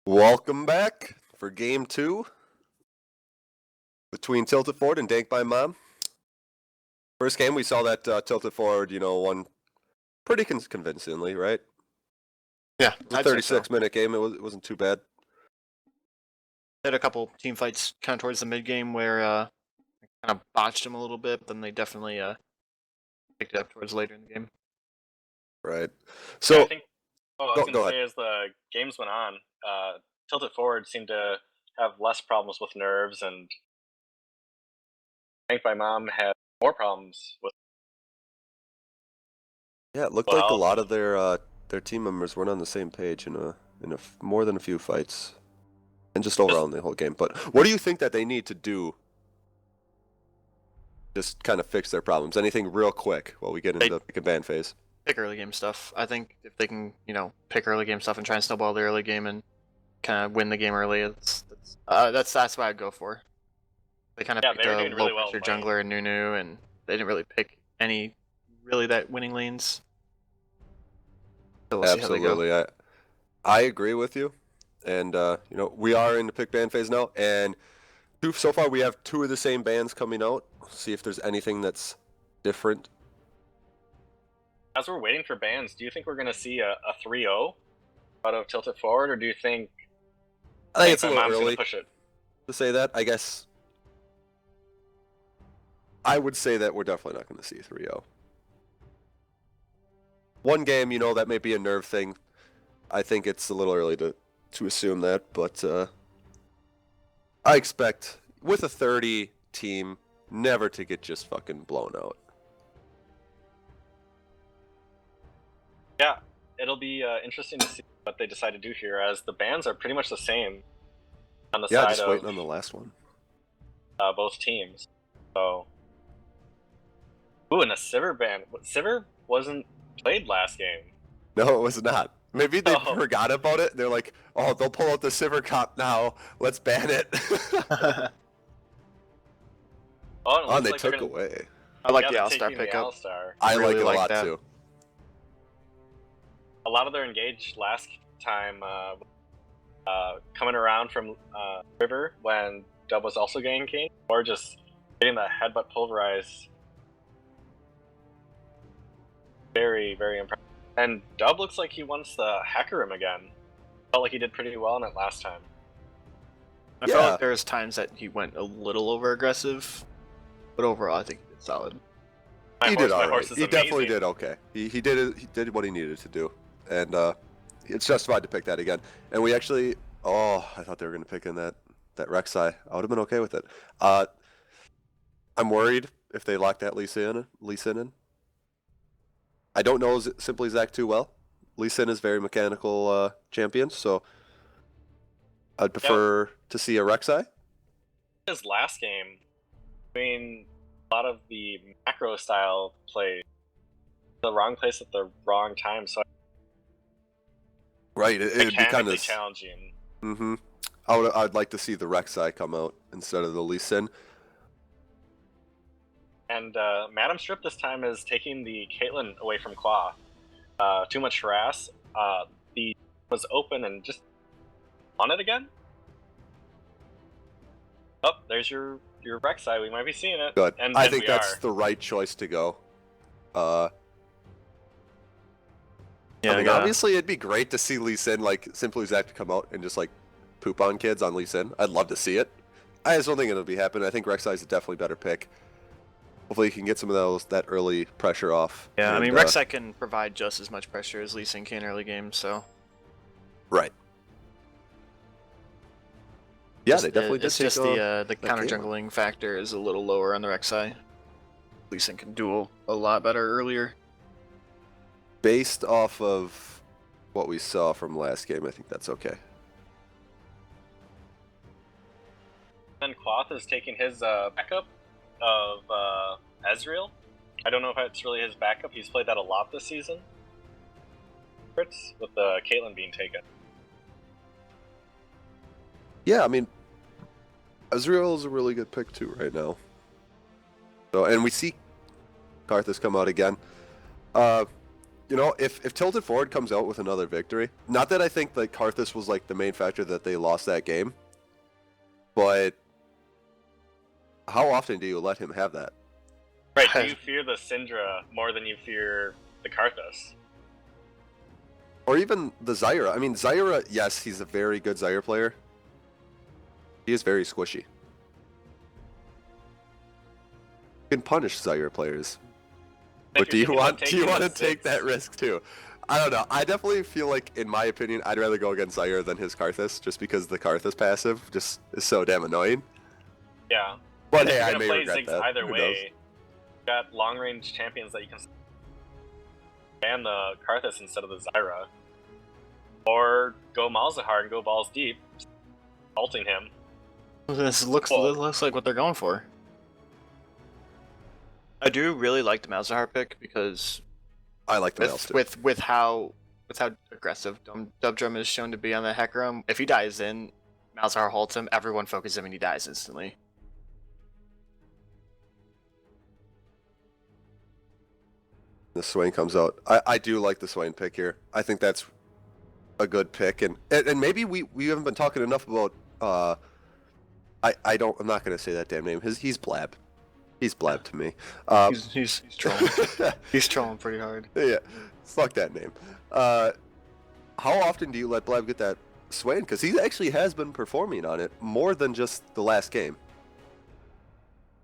Welcome back for game 2 between Tilted Forward and Dank by Mom. First game, we saw that Tilted Forward, won pretty convincingly, right? Yeah, it was a 36-minute game. It wasn't too bad. Had a couple team fights kind of towards the mid game where I kind of botched them a little bit, but then they definitely picked it up towards later in the game. Right. So yeah, I think what I was going to say as the games went on, Tilted Forward seemed to have less problems with nerves, and Dank by Mom had more problems with. Yeah, it looked like a lot of their team members weren't on the same page in more than a few fights, and just overall in the whole game. But what do you think that they need to do? Just kind of fix their problems. Anything real quick while we get into the pick and ban phase? Pick early game stuff. I think if they can, pick early game stuff and try and snowball the early game and kind of win the game early, that's what I'd go for. They kind of picked a low pressure jungler and Nunu, and they didn't really pick any that winning lanes. So we'll Absolutely, I agree with you, and we are in the pick ban phase now, and so far we have 2 of the same bans coming out. See if there's anything that's different. As we're waiting for bans, do you think we're going to see a 3-0 out of Tilted Forward, or do you think I think it's a little early push it? To say that? I guess I would say that we're definitely not going to see 3-0. One game, that may be a nerve thing. I think it's a little early to assume that, but I expect with a 30 team never to get just fucking blown out. Yeah, it'll be interesting to see what they decide to do here, as the bans are pretty much the same on the side of... just waiting on the last one. Both teams. So... Ooh, and a Sivir ban. Sivir wasn't played last game. No, it was not. Maybe they forgot about it. They're like, oh, they'll pull out the Sivir comp now. Let's ban it. And they took away. I like the Alistar pickup. I really like it a lot too. A lot of their engaged last time coming around from River when Dub was also getting King, or just getting the headbutt pulverized. Very, very impressive. And Dub looks like he wants the hacker him again. Felt like he did pretty well in it last time. I felt like there's times that he went a little over aggressive, but overall I think he did solid. He did alright. He definitely did okay. He did what he needed to do, and it's justified to pick that again. And we actually, I thought they were going to pick in that Rek'Sai. I would have been okay with it. I'm worried if they lock that Lee Sin in. I don't know Simply Zach too well. Lee Sin is very mechanical champion, so I'd prefer to see a Rek'Sai. His last game, I mean, a lot of the macro style play, the wrong place at the wrong time. So right, it would be kind of challenging. Mm-hmm. I'd like to see the Rek'Sai come out instead of the Lee Sin. And Madam Strip this time is taking the Caitlyn away from Claw. Too much harass. The was open and just on it again. Oh, there's your Rek'Sai. We might be seeing it. Good. And I think that's the right choice to go. Obviously it'd be great to see Lee Sin, like Simply Zach, to come out and just like poop on kids on Lee Sin. I'd love to see it. I just don't think it'll be happening. I think Rek'Sai is a definitely better pick. Hopefully he can get some of that early pressure off. Yeah, I mean, Rek'Sai can provide just as much pressure as Lee Sin can early game, so... Right. Yeah, they definitely did. It's just the counter jungling factor is a little lower on the Rek'Sai. Lee Sin can duel a lot better earlier. Based off of what we saw from last game, I think that's okay. And Quoth is taking his backup of Ezreal. I don't know if it's really his backup. He's played that a lot this season. With the Caitlyn being taken. Yeah, I mean, Ezreal is a really good pick too right now. So, and we see Karthus come out again. You know, if Tilted Forward comes out with another victory, not that I think like Karthus was like the main factor that they lost that game, but how often do you let him have that? Right, do you fear the Syndra more than you fear the Karthus? Or even the Zyra. I mean, Zyra, yes, he's a very good Zyra player. He is very squishy. You can punish Zyra players. But do you want to take that risk too? I don't know. I definitely feel like, in my opinion, I'd rather go against Zyra than his Karthus, just because the Karthus passive just is so damn annoying. Yeah. But hey, I may regret that. Either way, you got long range champions that you can ban the Karthus instead of the Zyra, or go Malzahar and go balls deep, ulting him. This looks like what they're going for. I do really like the Malzahar pick because I like the Malzahar too. with how aggressive Dubdrum is shown to be on the Hecarim. If he dies in, Malzahar halts him, everyone focuses him, and he dies instantly. The Swain comes out. I do like the Swain pick here. I think that's a good pick, and maybe we haven't been talking enough about. I'm not gonna say that damn name. He's Blab. He's Blab to me. He's trolling. He's trolling pretty hard. Yeah, fuck that name. How often do you let Blab get that Swain? Because he actually has been performing on it more than just the last game.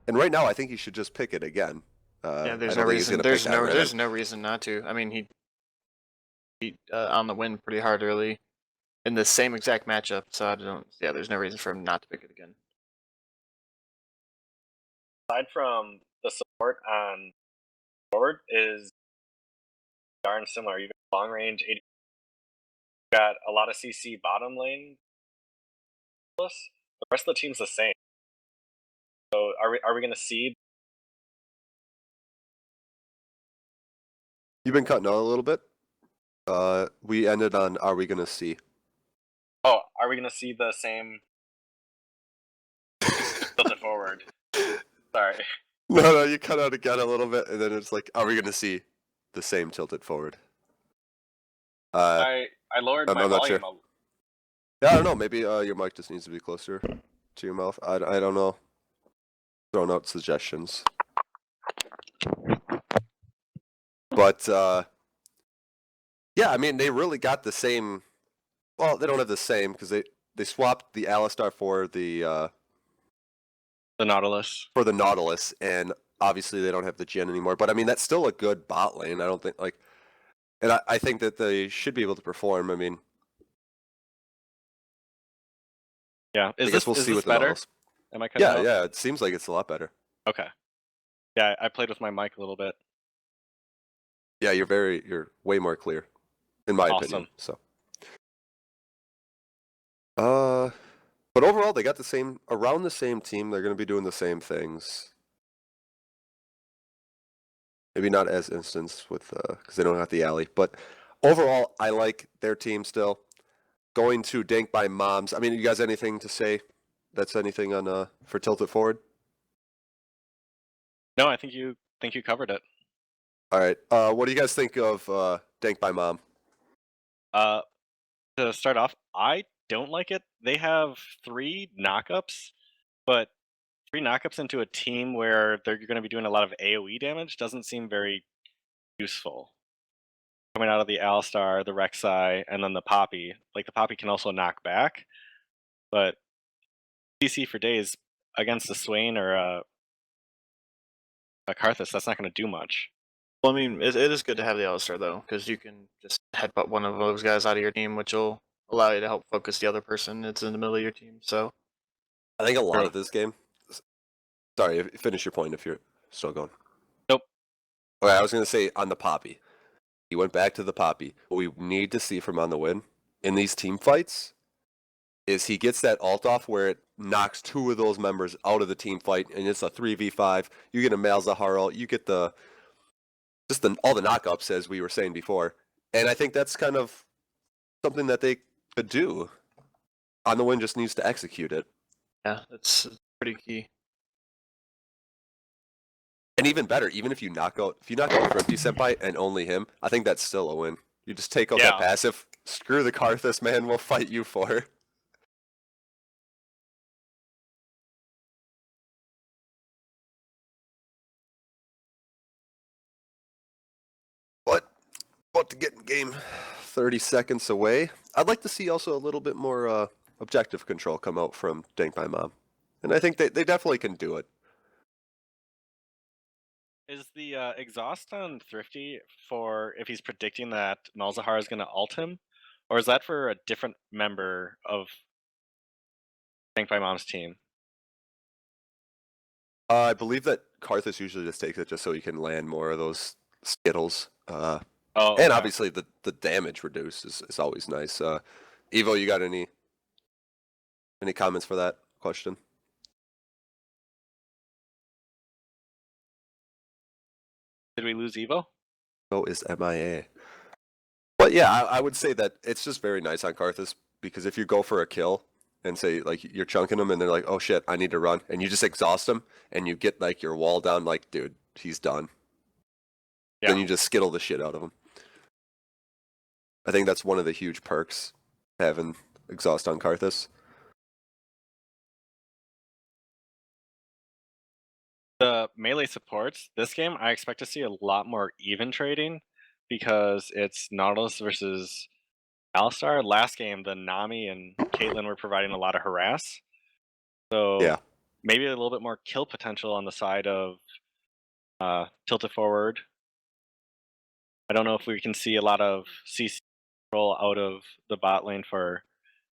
And right now, I think he should just pick it again. Yeah, there's no reason. There's no reason not to. I mean, he on the win pretty hard early in the same exact matchup. So I don't. Yeah, there's no reason for him not to pick it again. Aside from the support on forward is darn similar. You got long range, you got a lot of CC bottom lane. The rest of the team's the same. So are we gonna see? You've been cutting out a little bit. We ended on are we gonna see? Oh, are we gonna see the same tilted forward? Sorry. No, you cut out again a little bit, and then it's like, are we gonna see the same tilted forward? I lowered my volume. Sure. Yeah, I don't know. Maybe your mic just needs to be closer to your mouth. I don't know. Throwing out suggestions. But yeah, I mean, they really got the same. Well, they don't have the same because they swapped the Alistar for the Nautilus. For the Nautilus, and obviously they don't have the Jhin anymore. But I mean, that's still a good bot lane. I don't think and I think that they should be able to perform. I mean, yeah. I guess we'll see with better? The Am I cutting out? Yeah. It seems like it's a lot better. Okay. Yeah, I played with my mic a little bit. Yeah, you're way more clear, in my opinion. So. But overall, they got around the same team. They're going to be doing the same things. Maybe not as instance with because they don't have the alley. But overall, I like their team still. Going to Dank by Moms. I mean, you guys anything to say? That's anything on for Tilted Forward? No, I think you covered it. All right. What do you guys think of Dank by Mom? To start off, I don't like it. They have 3 knockups, but 3 knockups into a team where they're going to be doing a lot of AoE damage doesn't seem very useful. Coming out of the Alistar, the Rek'Sai, and then the Poppy. Like, the Poppy can also knock back, but CC for days against a Swain or a Karthus, that's not going to do much. Well, I mean, it is good to have the Alistar, though, because you can just headbutt one of those guys out of your team, which will allow you to help focus the other person that's in the middle of your team. So I think a lot of this game. Sorry, finish your point if you're still going. Nope. Okay, I was going to say on the Poppy. He went back to the Poppy. What we need to see from on the win in these team fights is he gets that ult off where it knocks 2 of those members out of the team fight, and it's a 3v5. You get a Malzahar ult. You get all the knockups, as we were saying before. And I think that's kind of something that they could do. On the win just needs to execute it. Yeah, that's pretty key. And even better, even if you knock out Thrifty Senpai and only him, I think that's still a win. You just take out that passive. Screw the Karthus, man. We'll fight you for her. But about to get in game 30 seconds away. I'd like to see also a little bit more objective control come out from Dank by Mom. And I think they definitely can do it. Is the exhaust on Thrifty for if he's predicting that Malzahar is going to ult him? Or is that for a different member of Dank by Mom's team? I believe that Karthus usually just takes it just so he can land more of those Skittles. And obviously the damage reduced is always nice. Evo, you got any comments for that question? Did we lose Evo? Evo is MIA. But yeah, I would say that it's just very nice on Karthus because if you go for a kill and say like you're chunking them and they're like, oh shit, I need to run, and you just exhaust them and you get like your wall down, like dude, he's done. Yeah. Then you just skittle the shit out of him. I think that's one of the huge perks having exhaust on Karthus. The melee supports, this game, I expect to see a lot more even trading because it's Nautilus versus Alistar. Last game, the Nami and Caitlyn were providing a lot of harass. So yeah, maybe a little bit more kill potential on the side of Tilted Forward. I don't know if we can see a lot of CC control out of the bot lane for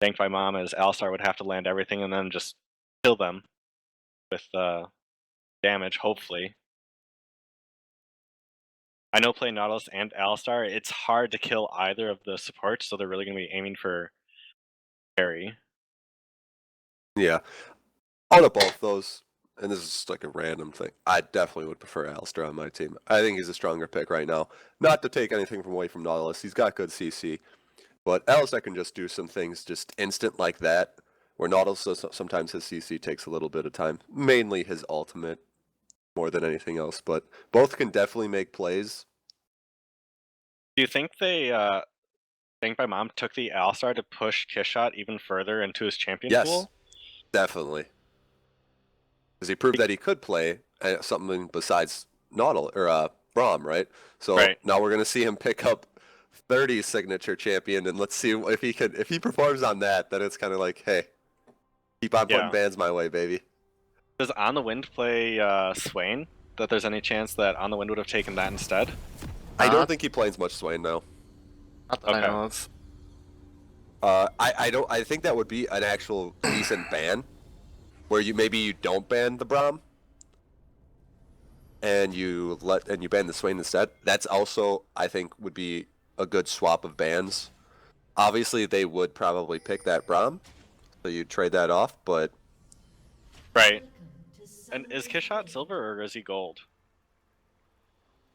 Dank by Mom, as Alistar would have to land everything and then just kill them with damage, hopefully. I know playing Nautilus and Alistar, it's hard to kill either of the supports, so they're really going to be aiming for carry. Yeah. Out of both those, and this is just like a random thing, I definitely would prefer Alistar on my team. I think he's a stronger pick right now. Not to take anything away from Nautilus, he's got good CC, but Alistar can just do some things just instant like that, where Nautilus sometimes his CC takes a little bit of time, mainly his ultimate more than anything else, but both can definitely make plays. Do you think they Dank by Mom took the Alistar to push Kishot even further into his champion pool? Yes, definitely. Because he proved that he could play something besides Nautilus or Braum, right? So now we're gonna see him pick up 30 signature champion, and let's see if he performs on that. Then it's kind of like, hey, keep on putting bans my way, baby. Does On the Wind play Swain? That there's any chance that On the Wind would have taken that instead? I don't think he plays much Swain now. Not that I know of. I think that would be an actual decent ban, where maybe you don't ban the Braum, and you ban the Swain instead. That's also, I think, would be a good swap of bans. Obviously, they would probably pick that Braum, so you trade that off, but right. And is Kishot silver or is he gold?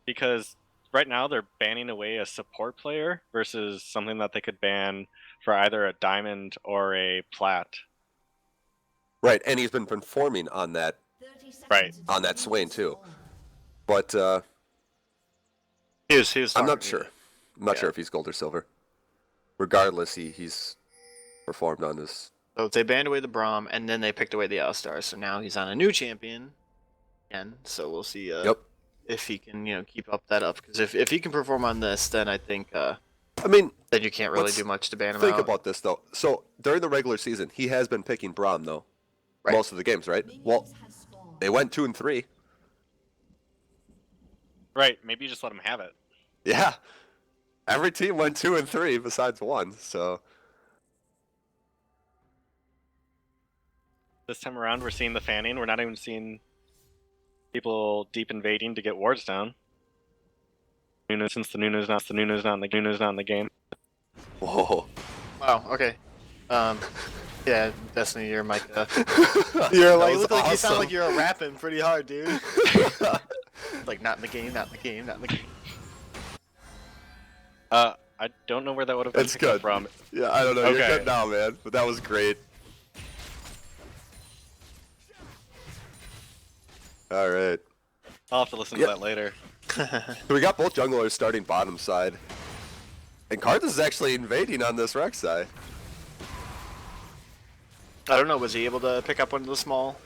Because right now they're banning away a support player versus something that they could ban for either a diamond or a plat. Right, and he's been performing on that. Right. On that Swain too, but I'm not sure. I'm not sure if he's gold or silver. Regardless, he's performed on this. So they banned away the Braum, and then they picked away the Alistar. So now he's on a new champion again. So we'll see if he can keep that up. Because if he can perform on this, then I think then you can't really do much to ban him out. Think about this though. So during the regular season, he has been picking Braum though, most of the games, right? Well, they went 2 and 3. Right. Maybe you just let him have it. Yeah. Every team went 2 and 3 besides one. So. This time around, we're seeing the fanning. We're not even seeing people deep invading to get wards down. Since the Nuna's not in the game. Whoa. Wow. Okay. Yeah, Destiny, you're Micah. You're like, look like you sound like you're rapping pretty hard, dude. Like not in the game, not in the game, not in the game. I don't know where that would have been picked from. Yeah, I don't know. Okay. You're good now, man. But that was great. All right. I'll have to listen to that later. So we got both junglers starting bottom side. And Karthus is actually invading on this Rek'Sai. I don't know, was he able to pick up one of the small?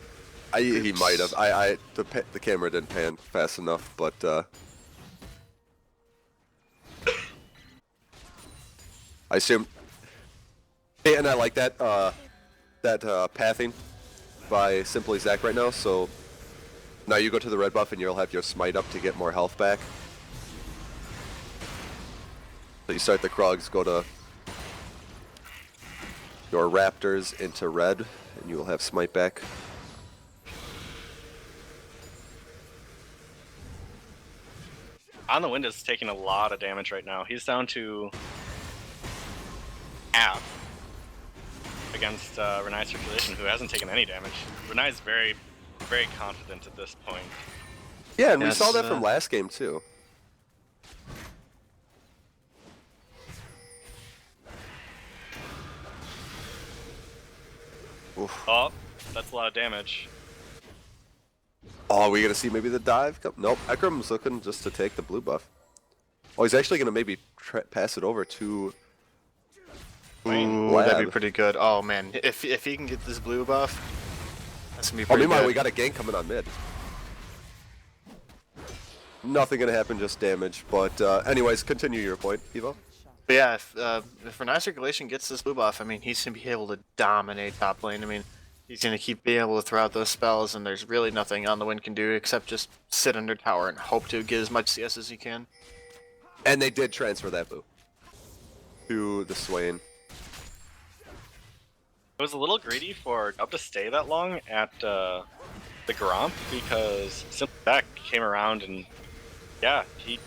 He might have. The camera didn't pan fast enough, but I assume. And I like that pathing by Simply Zach right now. So now you go to the red buff and you'll have your smite up to get more health back. So you start the Krugs, go to your Raptors into red, and you will have smite back. On the Wind is taking a lot of damage right now. He's down to half against Renai Circulation, who hasn't taken any damage. Renai is very, very confident at this point. Yeah, and we saw that from last game too. Oof. Oh, that's a lot of damage. Oh, are we going to see maybe the dive? Nope, Ekram's looking just to take the blue buff. Oh, he's actually going to maybe pass it over to... Ooh, that'd be pretty good. Oh man, if he can get this blue buff, that's going to be pretty meanwhile, good. we got a gank coming on mid. Nothing going to happen, just damage. But anyways, continue your point, Evo. But yeah, if Renai Circulation gets this blue buff, I mean, he's going to be able to dominate top lane. I mean, he's going to keep being able to throw out those spells, and there's really nothing On the Wind can do except just sit under tower and hope to get as much CS as he can. And they did transfer that boo to the Swain. It was a little greedy for Dub to stay that long at the Gromp because Simple Zach came around and yeah, he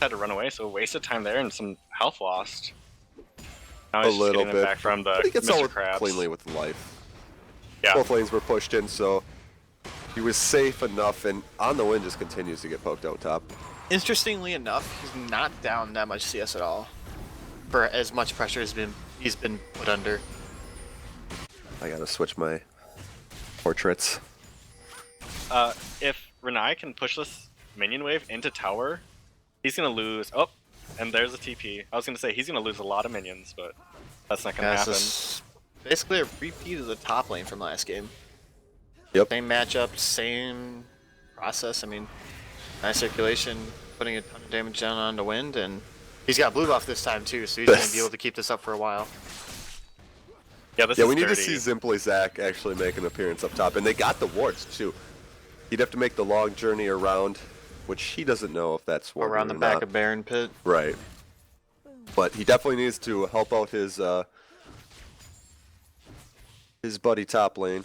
had to run away, so wasted time there and some health lost. Now he's A little just getting bit. back from the He gets Mr. all Krabs. cleanly with life. Yeah. Both lanes were pushed in, so he was safe enough, and On the Wind just continues to get poked out top. Interestingly enough, he's not down that much CS at all, for as much pressure as he's been put under. I gotta switch my portraits. If Renai can push this minion wave into tower, he's gonna lose. Oh, and there's a TP. I was gonna say he's gonna lose a lot of minions, but that's not gonna happen. Basically a repeat of the top lane from last game. Yep. Same matchup, same process. I mean, nice circulation, putting a ton of damage down on the Wind, and he's got blue buff this time too, so he's gonna be able to keep this up for a while. Yeah, this Yeah, is we need to dirty. see Simply Zach actually make an appearance up top, and they got the wards too. He'd have to make the long journey around, which he doesn't know if that's warded Around the or back not. of Baron Pit. Right. But he definitely needs to help out his buddy top lane.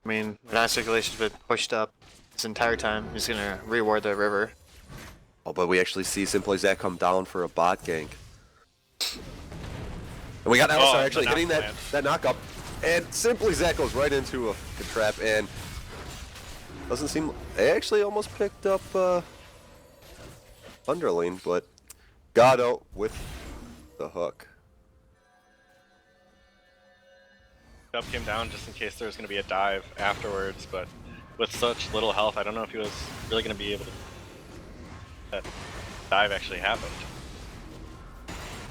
I mean, nice circulation's been pushed up this entire time. He's gonna reward the river. Oh, but we actually see Simply Zach come down for a bot gank. And we got Alistar actually hitting that knock up. And Simply Zach goes right into a trap and doesn't seem... They actually almost picked up Underling, but got out with the hook. Dub came down just in case there was going to be a dive afterwards, but with such little health, I don't know if he was really going to be able to... That dive actually happened.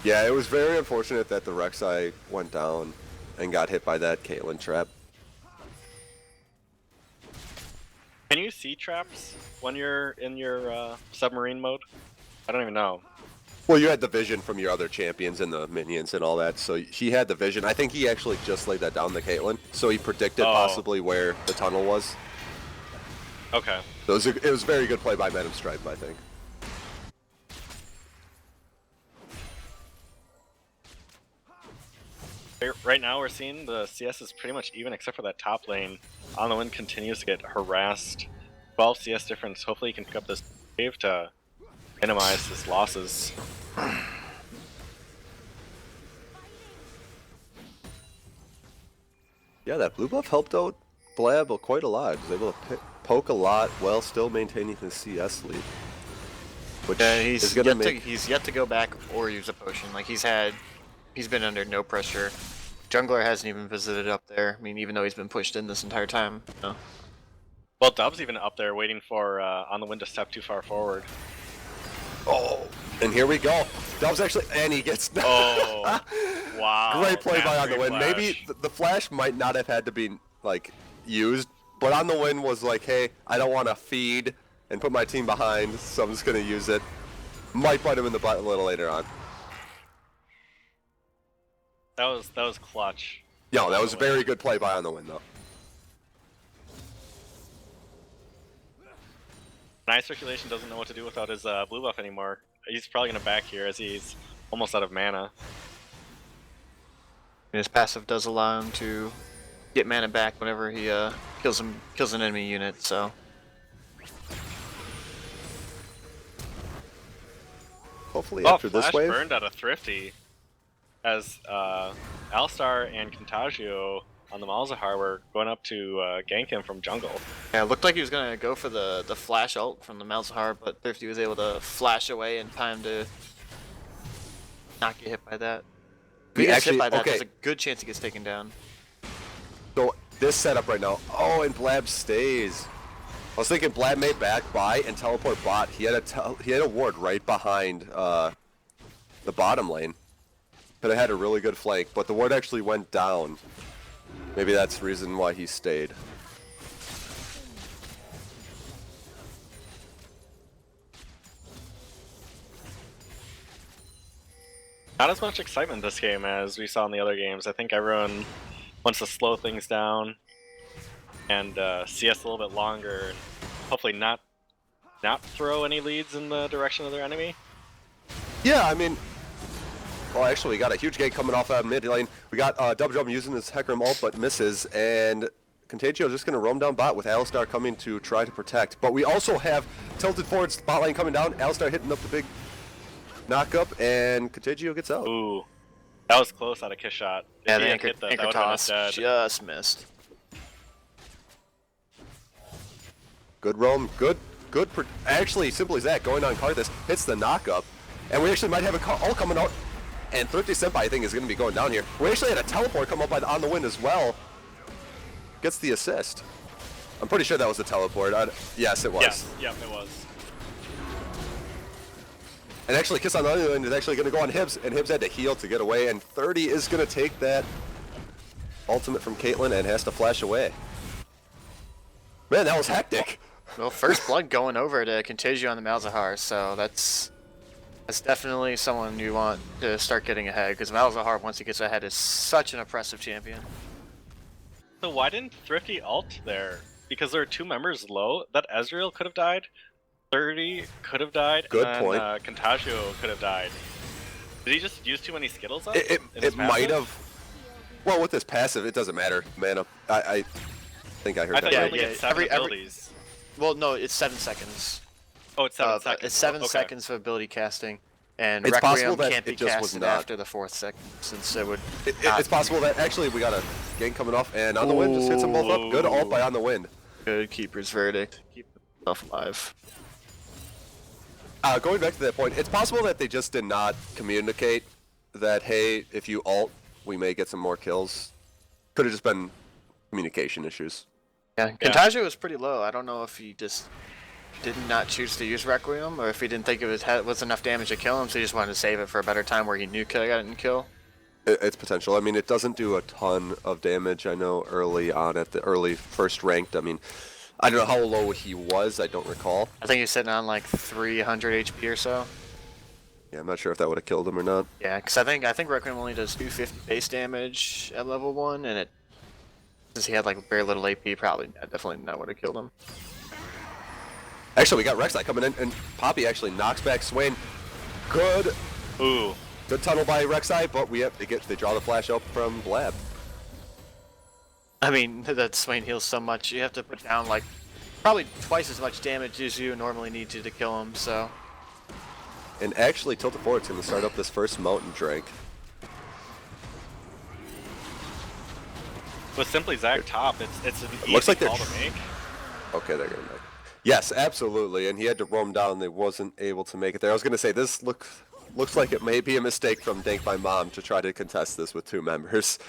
Yeah, it was very unfortunate that the Rek'Sai went down and got hit by that Caitlyn trap. Can you see traps when you're in your submarine mode? I don't even know. Well, you had the vision from your other champions and the minions and all that, so he had the vision. I think he actually just laid that down to Caitlyn, so he predicted possibly where the tunnel was. Okay. So it was a very good play by Madam Stripe, I think. Right now we're seeing the CS is pretty much even except for that top lane. On the Wind continues to get harassed. 12 CS difference. Hopefully he can pick up this wave to minimize his losses. Yeah, that blue buff helped out Blab quite a lot. He was able to poke a lot while still maintaining his CS lead. Which he's yet to go back or use a potion. Like he's been under no pressure. Jungler hasn't even visited up there. I mean, even though he's been pushed in this entire time. You know? Well, Dub's even up there waiting for On the Wind to step too far forward. Oh, and here we go. Dub's actually, and he gets. Oh, wow! Great play by On the Wind. Flash. Maybe the flash might not have had to be like used, but On the Wind was like, hey, I don't want to feed and put my team behind, so I'm just gonna use it. Might bite him in the butt a little later on. That was clutch. Yeah, that was a very good play by On the Wind though. Nice Circulation doesn't know what to do without his blue buff anymore. He's probably gonna back here as he's almost out of mana. His passive does allow him to get mana back whenever he kills an enemy unit. So Hopefully after this Flash wave. burned out of Thrifty as Alistar and Contagio on the Malzahar were going up to gank him from jungle. yeah, it looked like he was gonna go for the flash ult from the Malzahar, but Thrifty was able to flash away in time to not get hit by that. If he gets hit by that, there's a good chance he gets taken down. So this setup right now. Oh, and Blab stays. I was thinking Blab may back by and teleport bot. He had a ward right behind the bottom lane. Could have had a really good flank, but the ward actually went down. Maybe that's the reason why he stayed. Not as much excitement this game as we saw in the other games. I think everyone wants to slow things down and see us a little bit longer, and hopefully not throw any leads in the direction of their enemy. Yeah, I mean, well, actually, we got a huge gank coming off mid lane. We got DBM using his Hecarim ult, but misses, and Contagio just going to roam down bot with Alistar coming to try to protect. But we also have tilted forwards bot lane coming down. Alistar hitting up the big knock up, and Contagio gets out. Ooh, that was close out of kiss shot. Yeah, the anchor toss just missed. Good roam, good. Actually, simple as that. Going on Karthus hits the knock up, and we actually might have a ult coming out. And Thrifty Senpai, I think, is going to be going down here. We actually had a teleport come up On the Wind as well. Gets the assist. I'm pretty sure that was a teleport. Yes, it was. Yeah, it was. And actually, Kiss on the other end is actually going to go on Hibs, and Hibs had to heal to get away, and 30 is going to take that ultimate from Caitlyn and has to flash away. Man, that was hectic. Well, first blood going over to Contagio on the Malzahar, so that's definitely someone you want to start getting ahead, because Malzahar, once he gets ahead, is such an oppressive champion. So why didn't Thrifty ult there? Because there are 2 members low. That Ezreal could have died. 30 could have died. Good and point. Contagio could have died. Did he just use too many Skittles up? It might have. Well, with this passive, it doesn't matter. Mana. I think I heard I that thought right. you only get 7 abilities. Well, no, it's 7 seconds. Oh, it's 7 seconds. It's 7 okay. seconds of ability casting, and It's possible Requiem that can't be it just was casted not. after the 4th second, since it would. It's possible that actually we got a gank coming off, and On the Wind just hits them both up. Good ult by On the Wind. Good keeper's verdict. Keep himself alive. Going back to that point, it's possible that they just did not communicate that, hey, if you ult, we may get some more kills. Could have just been communication issues. Yeah, Contagio was pretty low. I don't know if he just did not choose to use Requiem, or if he didn't think it was enough damage to kill him, so he just wanted to save it for a better time where he knew could have gotten kill. It's potential. I mean, it doesn't do a ton of damage, I know, early on at the early first ranked. I mean, I don't know how low he was. I don't recall. I think he's sitting on like 300 HP or so. Yeah, I'm not sure if that would have killed him or not. Yeah, because I think Requiem only does 250 base damage at level 1, and since he had like very little AP, definitely not would have killed him. Actually, we got Rek'Sai coming in, and Poppy actually knocks back Swain. Good tunnel by Rek'Sai, but they draw the flash up from Blab. I mean, that Swain heals so much. You have to put down like probably twice as much damage as you normally need to kill him. So. And actually, Tilted Forward's going to start up this first Mountain Drake. With Simply Zag top, it's an easy looks like call to make. Okay, they're going to make. Yes, absolutely. And he had to roam down. They wasn't able to make it there. I was going to say this looks like it may be a mistake from Dank by Mom to try to contest this with 2 members.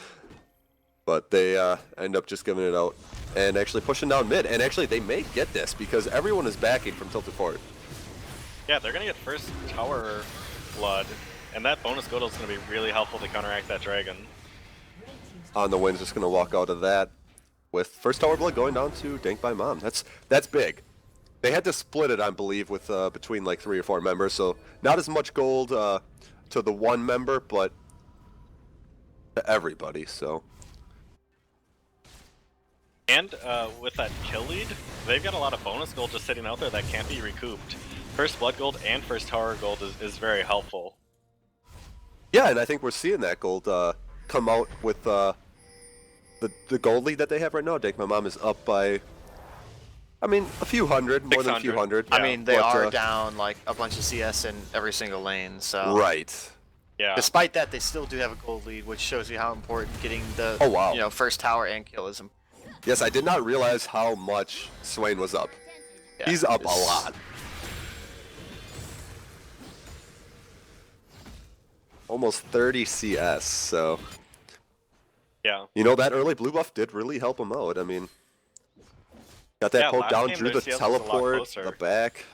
But they end up just giving it out and actually pushing down mid. And actually, they may get this because everyone is backing from tilted forward. Yeah, they're gonna get first tower blood, and that bonus gold is gonna be really helpful to counteract that dragon. On the wind's just gonna walk out of that with first tower blood going down to Dank by Mom. That's big. They had to split it, I believe, with between like 3 or 4 members, so not as much gold to the one member, but to everybody. So. And with that kill lead, they've got a lot of bonus gold just sitting out there that can't be recouped. First blood gold and first tower gold is very helpful. Yeah, and I think we're seeing that gold come out with the gold lead that they have right now. Dank My Mom is up by, I mean, a few hundred, more than a few hundred. Yeah. I mean, they are down like a bunch of CS in every single lane, so. Right. Yeah. Despite that, they still do have a gold lead, which shows you how important getting the first tower and kill is. Yes, I did not realize how much Swain was up. Yeah, he's up a lot. Almost 30 CS, so. Yeah. You know, that early blue buff did really help him out. I mean, got that poke down, drew the teleport, the back.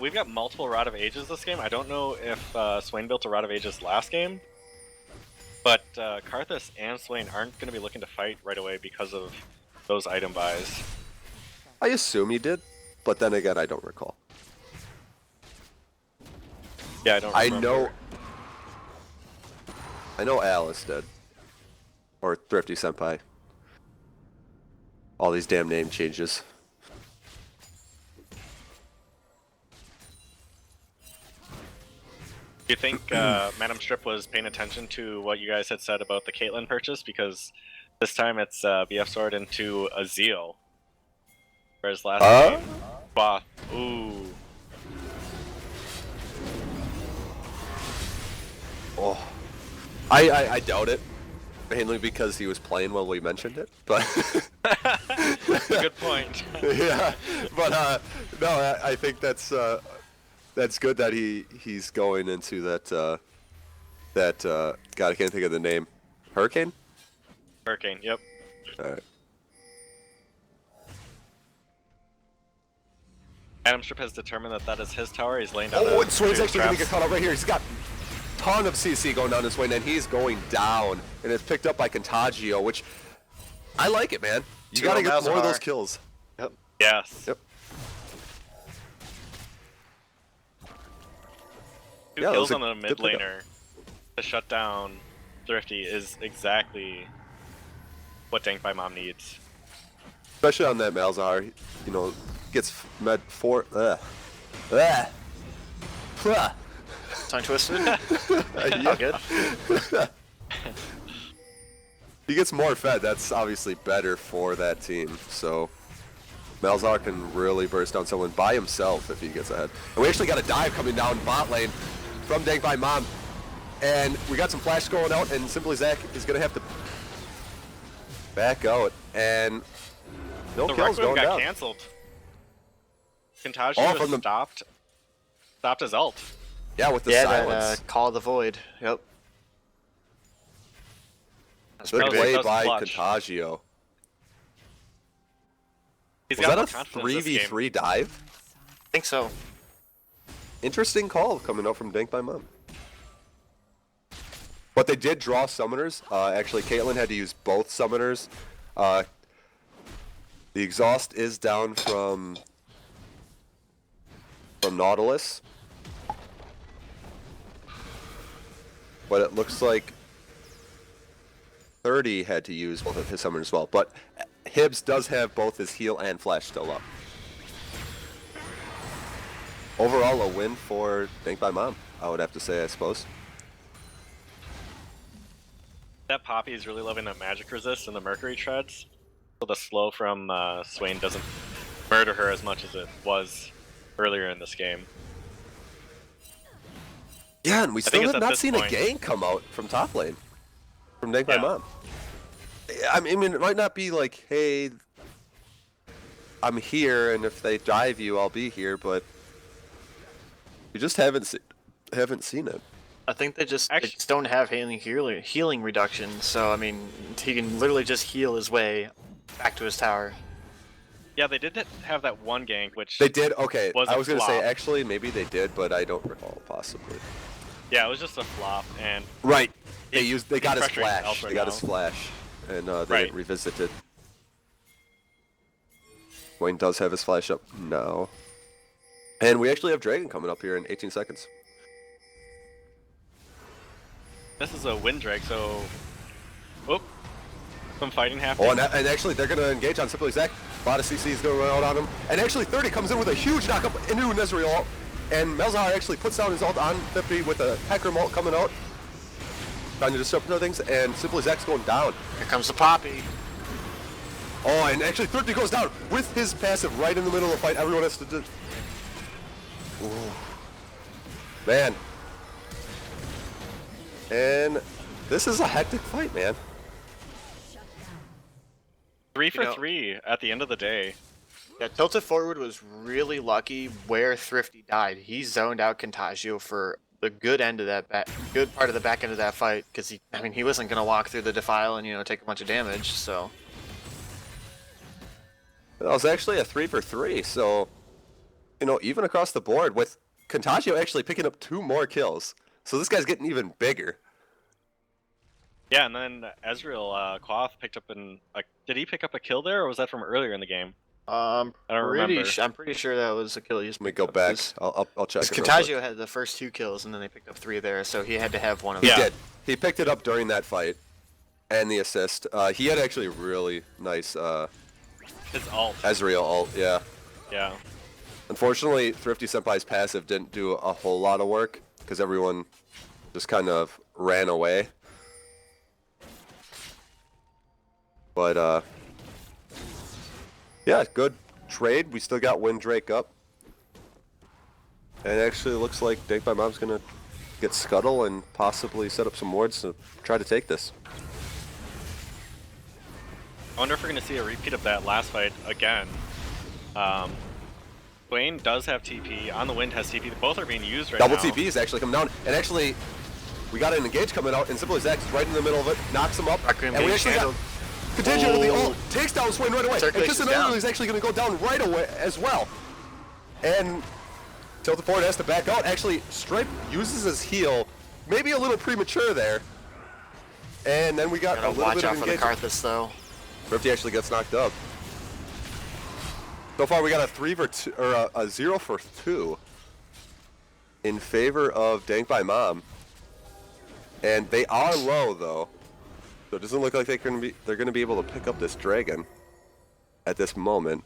We've got multiple Rod of Ages this game. I don't know if Swain built a Rod of Ages last game, but Karthus and Swain aren't going to be looking to fight right away because of those item buys. I assume he did, but then again, I don't recall. Yeah, I don't remember. I know Alice did. Or Thrifty Senpai. All these damn name changes. Do you think Madam Strip was paying attention to what you guys had said about the Caitlyn purchase? Because this time it's BF Sword into a Zeal. Whereas last game, Both. Ooh. Oh. I doubt it. Mainly because he was playing while we mentioned it, but... Good point. Yeah, but no, I think that's good that he's going into that God, I can't think of the name. Hurricane? Hurricane, yep. Alright. Adam Strip has determined that is his tower. He's laying down. Oh, and Swain's actually going to get caught out right here. He's got a ton of CC going down this way, and he's going down. And it's picked up by Contagio, which I like it, man. You got to get more of those kills. Yep. Yes. Yep. Two kills on the mid laner to shut down Thrifty is exactly what Dank by Mom needs. Especially on that Malzahar, you know, gets med 4. Tongue twisted? Yeah. Good. He gets more fed. That's obviously better for that team. So Malzahar can really burst down someone by himself if he gets ahead. And we actually got a dive coming down bot lane from Dank by Mom. And we got some flash going out, and Simply Zach is going to have to back out. And no kills going down. The got canceled. Contagio stopped his ult. Yeah, with the silence. That, Call of the Void. Yep. That's good play by Contagio. Was that a 3v3 dive? I think so. Interesting call coming out from Dank by Mom. But they did draw summoners. Actually, Caitlyn had to use both summoners. The exhaust is down from Nautilus. But it looks like 30 had to use both of his summoners as well. But Hibbs does have both his heal and flash still up. Overall, a win for Dank by Mom, I would have to say, I suppose. That Poppy is really loving that magic resist and the Mercury treads. So the slow from Swain doesn't murder her as much as it was earlier in this game. Yeah, and we still have not seen a gank come out from top lane. From Dank by Mom. I mean, it might not be like, hey, I'm here, and if they dive you, I'll be here, but we just haven't seen it. I think they just don't have healing reduction, so I mean, he can literally just heal his way back to his tower. Yeah, they did have that one gank, which they did. Okay, was I was gonna say flop. actually maybe they did, but I don't recall possibly. Yeah, it was just a flop, and right. They got his pressuring flash. Alpha They got now. his flash, and they didn't revisit it. Wayne does have his flash up now, and we actually have Dragon coming up here in 18 seconds. This is a win drag, so some fighting happening. Oh, and actually they're gonna engage on Simply Zach. A lot of CC's going out on him, and actually 30 comes in with a huge knockup into Nezreal ult, and Melzahar actually puts down his ult on 50 with a Hecarim ult coming out, trying to disrupt other things, and Simply Zach's going down. Here comes the Poppy. Oh, and actually 30 goes down with his passive right in the middle of the fight. Everyone has to do. Ooh. Man. And this is a hectic fight, man. 3 for 3 at the end of the day. Yeah, Tilted Forward was really lucky where Thrifty died. He zoned out Contagio for the good end of that good part of the back end of that fight, because he wasn't gonna walk through the defile and take a bunch of damage. So It was actually a 3 for 3, so even across the board with Contagio actually picking up 2 more kills. So this guy's getting even bigger. Yeah, and then Ezreal Quath picked up did he pick up a kill there, or was that from earlier in the game? I don't remember. I'm pretty sure that was a kill. Let me go back. I'll check. Contagio had the first 2 kills, and then they picked up 3 there, so he had to have one of them. He did. He picked it up during that fight, and the assist. He had actually really nice. His ult. Ezreal ult, yeah. Yeah. Unfortunately, Thrifty Senpai's passive didn't do a whole lot of work because everyone just kind of ran away. But yeah, good trade. We still got Windrake up. And actually, it looks like Dank by Mom's gonna get Scuttle and possibly set up some wards to try to take this. I wonder if we're going to see a repeat of that last fight again. Dwayne does have TP. On the Wind has TP. Both are being used right Double now. TP is actually coming down. And actually, we got an engage coming out, and Simply Zach's right in the middle of it, knocks him up. Requiem and we actually got Contagio to the ult, takes down Swain right away. And Kissin is actually going to go down right away as well. And Tilted Forward has to back out. Actually, Stripe uses his heal, maybe a little premature there. And then we got a little bit of engagement. Watch out for the Karthus, though. Thrifty actually gets knocked up. So far, we got a 3 for 2 or a 0 for 2 in favor of Dank by Mom, and they are low though, so it doesn't look like they're going to be able to pick up this dragon at this moment.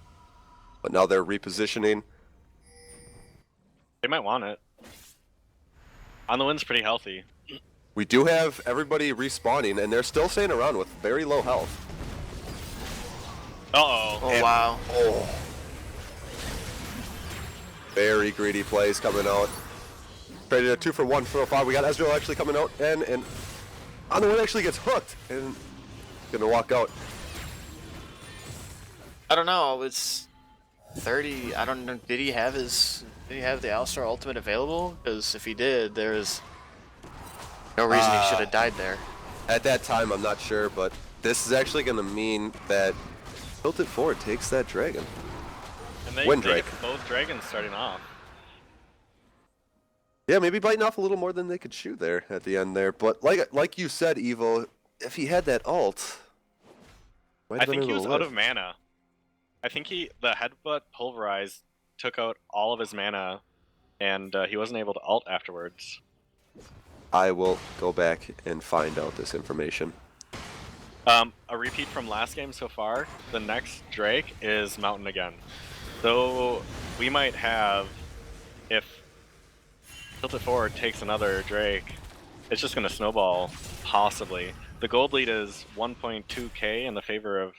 But now they're repositioning. They might want it. On the Wind's pretty healthy. We do have everybody respawning, and they're still staying around with very low health. Uh-oh. Oh, wow. Oh. Very greedy plays coming out. Traded a 2 for 1 for 5. We got Ezreal actually coming out, and on the one actually gets hooked and gonna walk out. I don't know. It's 30. I don't know. Did he have the Alistar ultimate available? Because if he did, there's no reason he should have died there. At that time, I'm not sure, but this is actually gonna mean that Tilted Forward takes that dragon. And they get both dragons starting off. Yeah, maybe biting off a little more than they could chew there at the end there. But like you said, Evo, if he had that ult, I think he was out of mana. I think the Headbutt Pulverize took out all of his mana, and he wasn't able to ult afterwards. I will go back and find out this information. A repeat from last game so far, the next Drake is Mountain again. So we might have, if Tilted Forward takes another Drake, it's just going to snowball, possibly. The gold lead is 1.2k in the favor of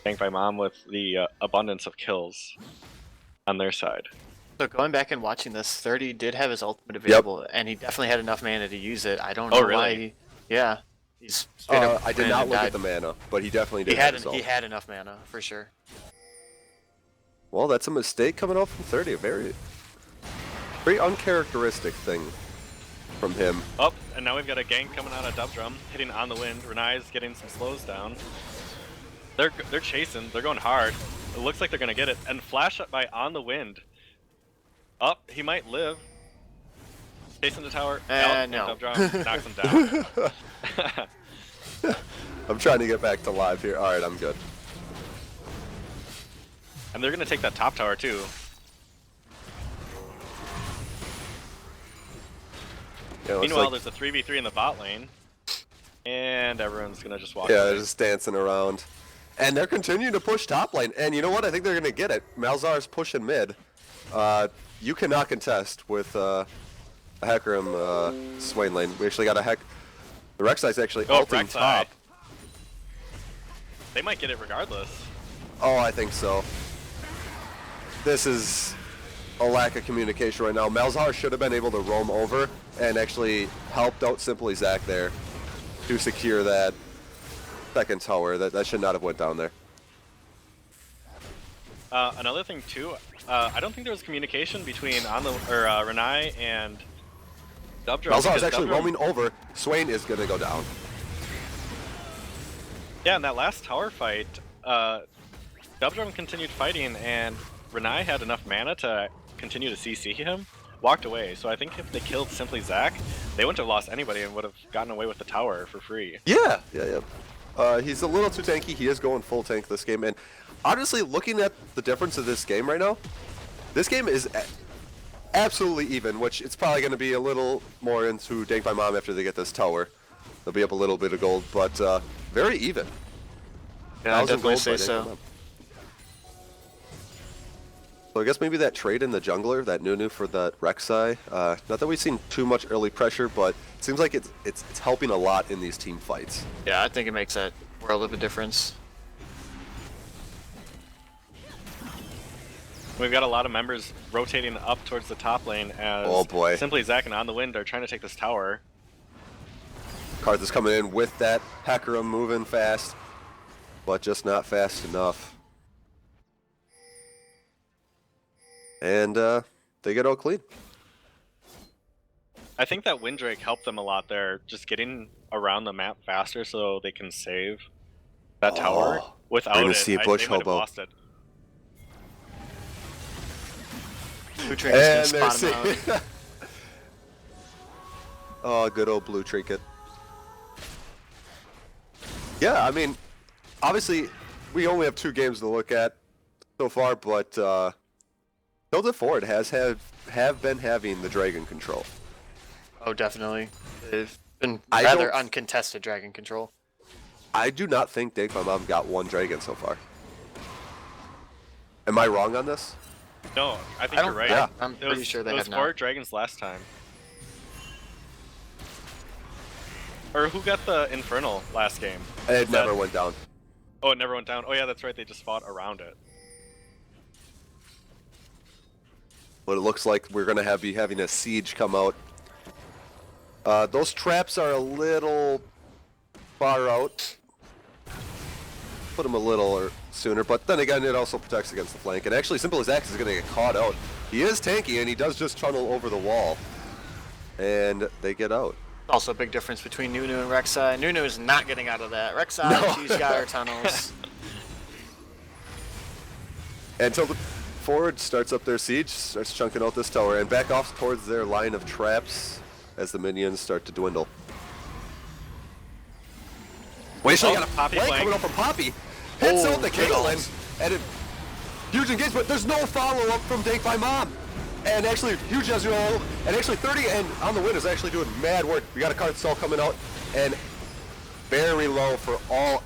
Dank by Mom with the abundance of kills on their side. So going back and watching this, 30 did have his ultimate available, and he definitely had enough mana to use it. I don't know why. Yeah. He's straight up I did not look at the mana, but he definitely did. He had enough mana, for sure. Well, that's a mistake coming out from 30. A very uncharacteristic thing from him. Oh, and now we've got a gank coming out of Dub Drum, hitting on the wind. Renai's getting some slows down. They're chasing. They're going hard. It looks like they're gonna get it. And flash up by on the wind. Up, he might live. Chasing the tower. And no. no. Dub Drum knocks him down. I'm trying to get back to live here. All right, I'm good. And they're gonna take that top tower too. Yeah, Meanwhile, like, there's a 3v3 in the bot lane. And everyone's gonna just walk yeah, away. they're just dancing around. And they're continuing to push top lane. And you know what? I think they're going to get it. Malzar's pushing mid. You cannot contest with a Hecarim Swain lane. We actually got a The Rek'Sai's actually ulting top. They might get it regardless. Oh, I think so. This is a lack of communication right now. Malzahar should have been able to roam over and actually helped out Simply Zach there to secure that second tower. That should not have went down there. Another thing too, I don't think there was communication between Renai and Dub Drum. Malzahar is actually roaming over. Swain is going to go down. Yeah, in that last tower fight, Dub Drum continued fighting, and Renai had enough mana to continue to CC him, walked away. So I think if they killed Simply Zach, they wouldn't have lost anybody and would have gotten away with the tower for free. Yeah. He's a little too tanky. He is going full tank this game. And honestly, looking at the difference of this game right now, this game is absolutely even, which it's probably going to be a little more into Dank by Mom after they get this tower. They'll be up a little bit of gold, but very even. Yeah, I'd definitely say so. So I guess maybe that trade in the jungler, that Nunu for that Rek'Sai, not that we've seen too much early pressure, but it seems like it's helping a lot in these team fights. Yeah, I think it makes a world of a difference. We've got a lot of members rotating up towards the top lane as oh boy. Simply Zach and On the Wind are trying to take this tower. Karth is coming in with that Hecarim moving fast, but just not fast enough. And they get all clean. I think that Windrake helped them a lot there, just getting around the map faster so they can save that tower. Without we're gonna it, see a bush they might have hobo. lost it. Blue Trinket's gonna spot him out. Oh, good old Blue Trinket. Yeah, I mean, obviously, we only have 2 games to look at so far, but Tilted Ford have been having the dragon control. Oh, definitely. They've been rather uncontested dragon control. I do not think Dank by Mom got 1 dragon so far. Am I wrong on this? No, I think you're right. Yeah. I'm pretty sure they had have not. 4 dragons last time. Or who got the Infernal last game? It never went down. Oh, it never went down. Oh yeah, that's right. They just fought around it. But it looks like we're going to be having a siege come out. Those traps are a little far out. Put them a little sooner, but then again, it also protects against the flank. And actually, Simple as Axe is going to get caught out. He is tanky, and he does just tunnel over the wall. And they get out. Also a big difference between Nunu and Rek'Sai. Nunu is not getting out of that. Rek'Sai, No. she's got her tunnels. Until the forward starts up their siege, starts chunking out this tower, and back off towards their line of traps as the minions start to dwindle. Wait, so got a Poppy flank flank. coming out from Poppy. Hits out the big Caitlyn, and it, huge engagement. There's no follow-up from Dank by Mom. And actually, huge Ezreal, and actually 30 and On the Wind is actually doing mad work. We got a card stall coming out, and very low for all.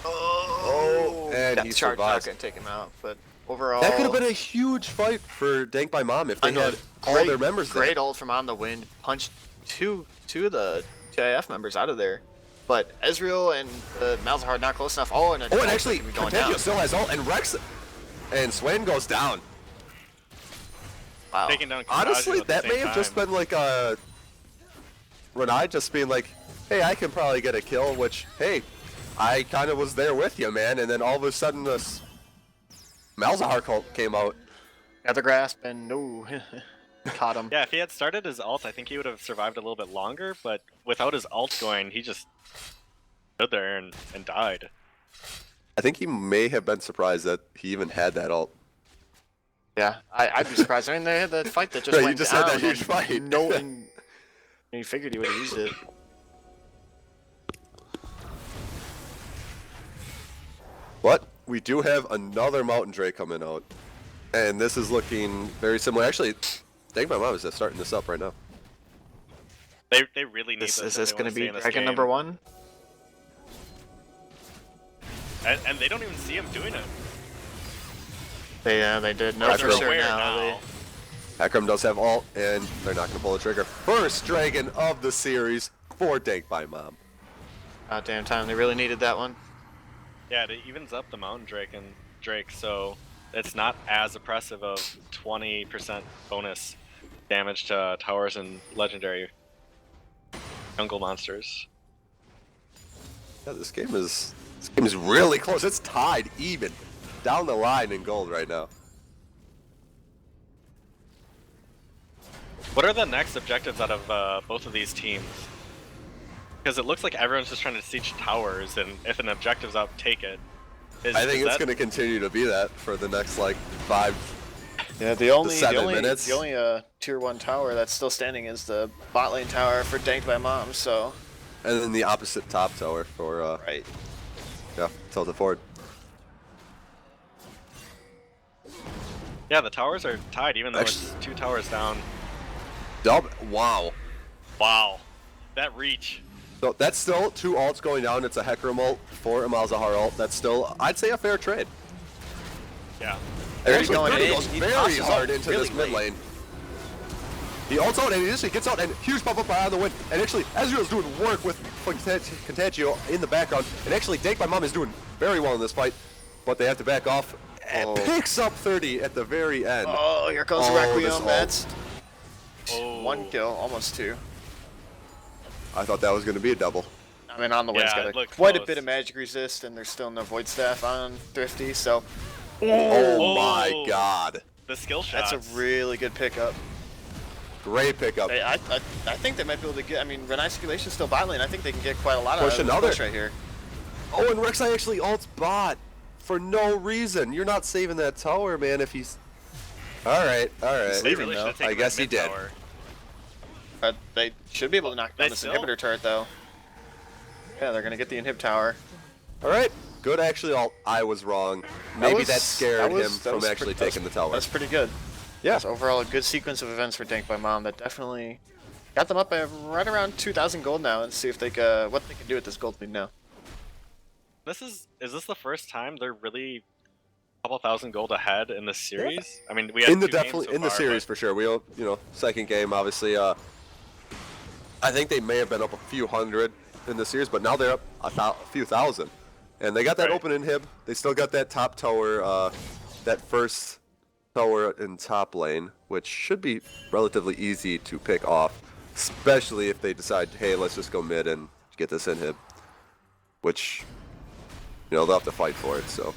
Oh, and he Charge not survives. gonna take him out, but overall That could have been a huge fight for Dank by Mom if they had all their members there. Great ult from On the Wind, punched two of the TIF members out of there. But Ezreal and Malzahar not close enough. Oh, and actually, going down. Contagio still has ult, and Rex and Swain goes down. Wow. Taking down Honestly, at the that same may have just time. been like a Renai just being like, hey, I can probably get a kill, which, hey, I kind of was there with you, man. And then all of a sudden this Malzahar cult came out. Got the grasp and no. caught him. Yeah, if he had started his ult, I think he would have survived a little bit longer, but without his ult going, he just stood there and died. I think he may have been surprised that he even had that ult. Yeah, I'd be surprised. I mean, they had that fight that just Yeah, went you just down. had that huge fight. No, and he figured he would have used it. But we do have another Mountain Drake coming out. And this is looking very similar. Actually, Dang My Mom is just starting this up right now. They really need Is this. this going to be Dragon number 1? And they don't even see him doing it. They did. No, for sure now. Hecarim does have ult, and they're not going to pull the trigger. First Dragon of the series for Dank by Mom. Damn time, they really needed that one. Yeah, it evens up the Mountain Drake, so it's not as oppressive of 20% bonus damage to towers and legendary jungle monsters. Yeah, this game is really close. It's tied even down the line in gold right now. What are the next objectives out of both of these teams? Because it looks like everyone's just trying to siege towers, and if an objective's up, take it. I think it's going to continue to be that for the next like 5 Yeah, to 7 minutes. The only tier 1 tower that's still standing is the bot lane tower for Danked by Mom. So. And then the opposite top tower for right. Yeah, tilted forward. Yeah, the towers are tied, even though it's 2 towers down. Wow. Wow, that reach. So that's still 2 ults going down. It's a Hecarim ult for a Malzahar ult. That's still, I'd say, a fair trade. Yeah. And he goes very hard into this mid lane. He ults out and he just gets out and huge pop up behind the wind. And actually, Ezreal's doing work with Contagio in the background. And actually, Dank by Mom is doing very well in this fight. But they have to back off. And picks up 30 at the very end. Oh, here comes Requiem. That's 1 kill, almost 2. I thought that was going to be a double. I mean, on the wind's got quite a bit of magic resist, and there's still no Void Staff on Thrifty, so... Oh my god. The skill shots. That's a really good pickup. Great pickup. I think they might be able to get... I mean, Renisculation's still bot lane. I think they can get quite a lot out of this push right here. Oh, and Rek'Sai actually ults bot for no reason. You're not saving that tower, man, if he's... Alright, alright. Really I guess he did. Tower. They should be able to knock down this inhibitor turret, though. Yeah, they're going to get the inhib tower. Alright, good actually ult. I was wrong. Maybe that scared him from actually taking the tower. That's pretty good. Yeah. That's overall a good sequence of events for Dank by Mom that definitely got them up by right around 2,000 gold now, and see if they what they can do with this gold lead now. Is this the first time they're really a couple thousand gold ahead in this series? I mean, we had in the the series for sure. We second game obviously. I think they may have been up a few hundred in the series, but now they're up a few thousand, and they got that open inhib. They still got that top tower, that first tower in top lane, which should be relatively easy to pick off, especially if they decide, hey, let's just go mid and get this inhib, which they'll have to fight for it. So.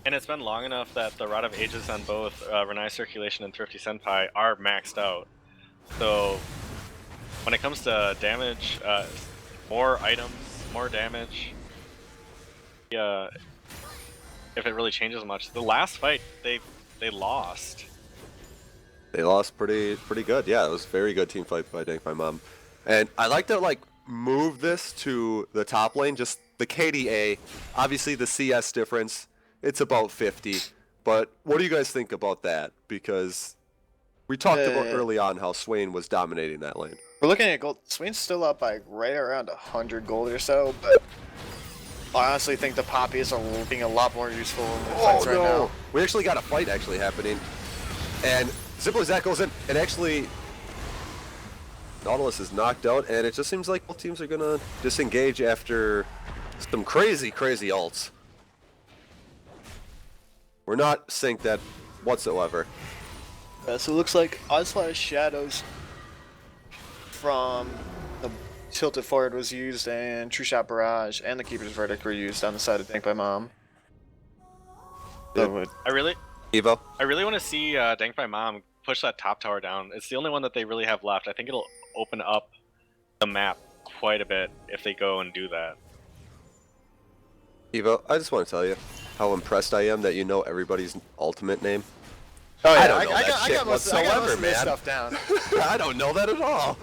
And it's been long enough that the Rod of Ages on both Renai Circulation and Thrifty Senpai are maxed out. So when it comes to damage, more items, more damage, if it really changes much. The last fight, they lost. They lost pretty good. Yeah, it was a very good team fight by Dank by Mom. And I like to move this to the top lane, just the KDA. Obviously the CS difference, it's about 50. But what do you guys think about that? Because we talked about early on how Swain was dominating that lane. We're looking at gold. Swain's still up by right around 100 gold or so, but I honestly think the poppies are being a lot more useful in the fights right now. We actually got a fight actually happening, and simply as that goes in, and actually Nautilus is knocked out, and it just seems like both teams are gonna disengage after some crazy ults. We're not synced that whatsoever. So it looks like Onslaught Shadows from the Tilted Forward was used, and True Shot Barrage and the Keeper's Verdict were used on the side of Dank by Mom. Yeah. I really Evo. want to see Dank by Mom push that top tower down. It's the only one that they really have left. I think it'll open up the map quite a bit if they go and do that. Evo, I just want to tell you how impressed I am that you know everybody's ultimate name. Oh yeah, I don't know that shit got most whatsoever, of this man. stuff down. I don't know that at all.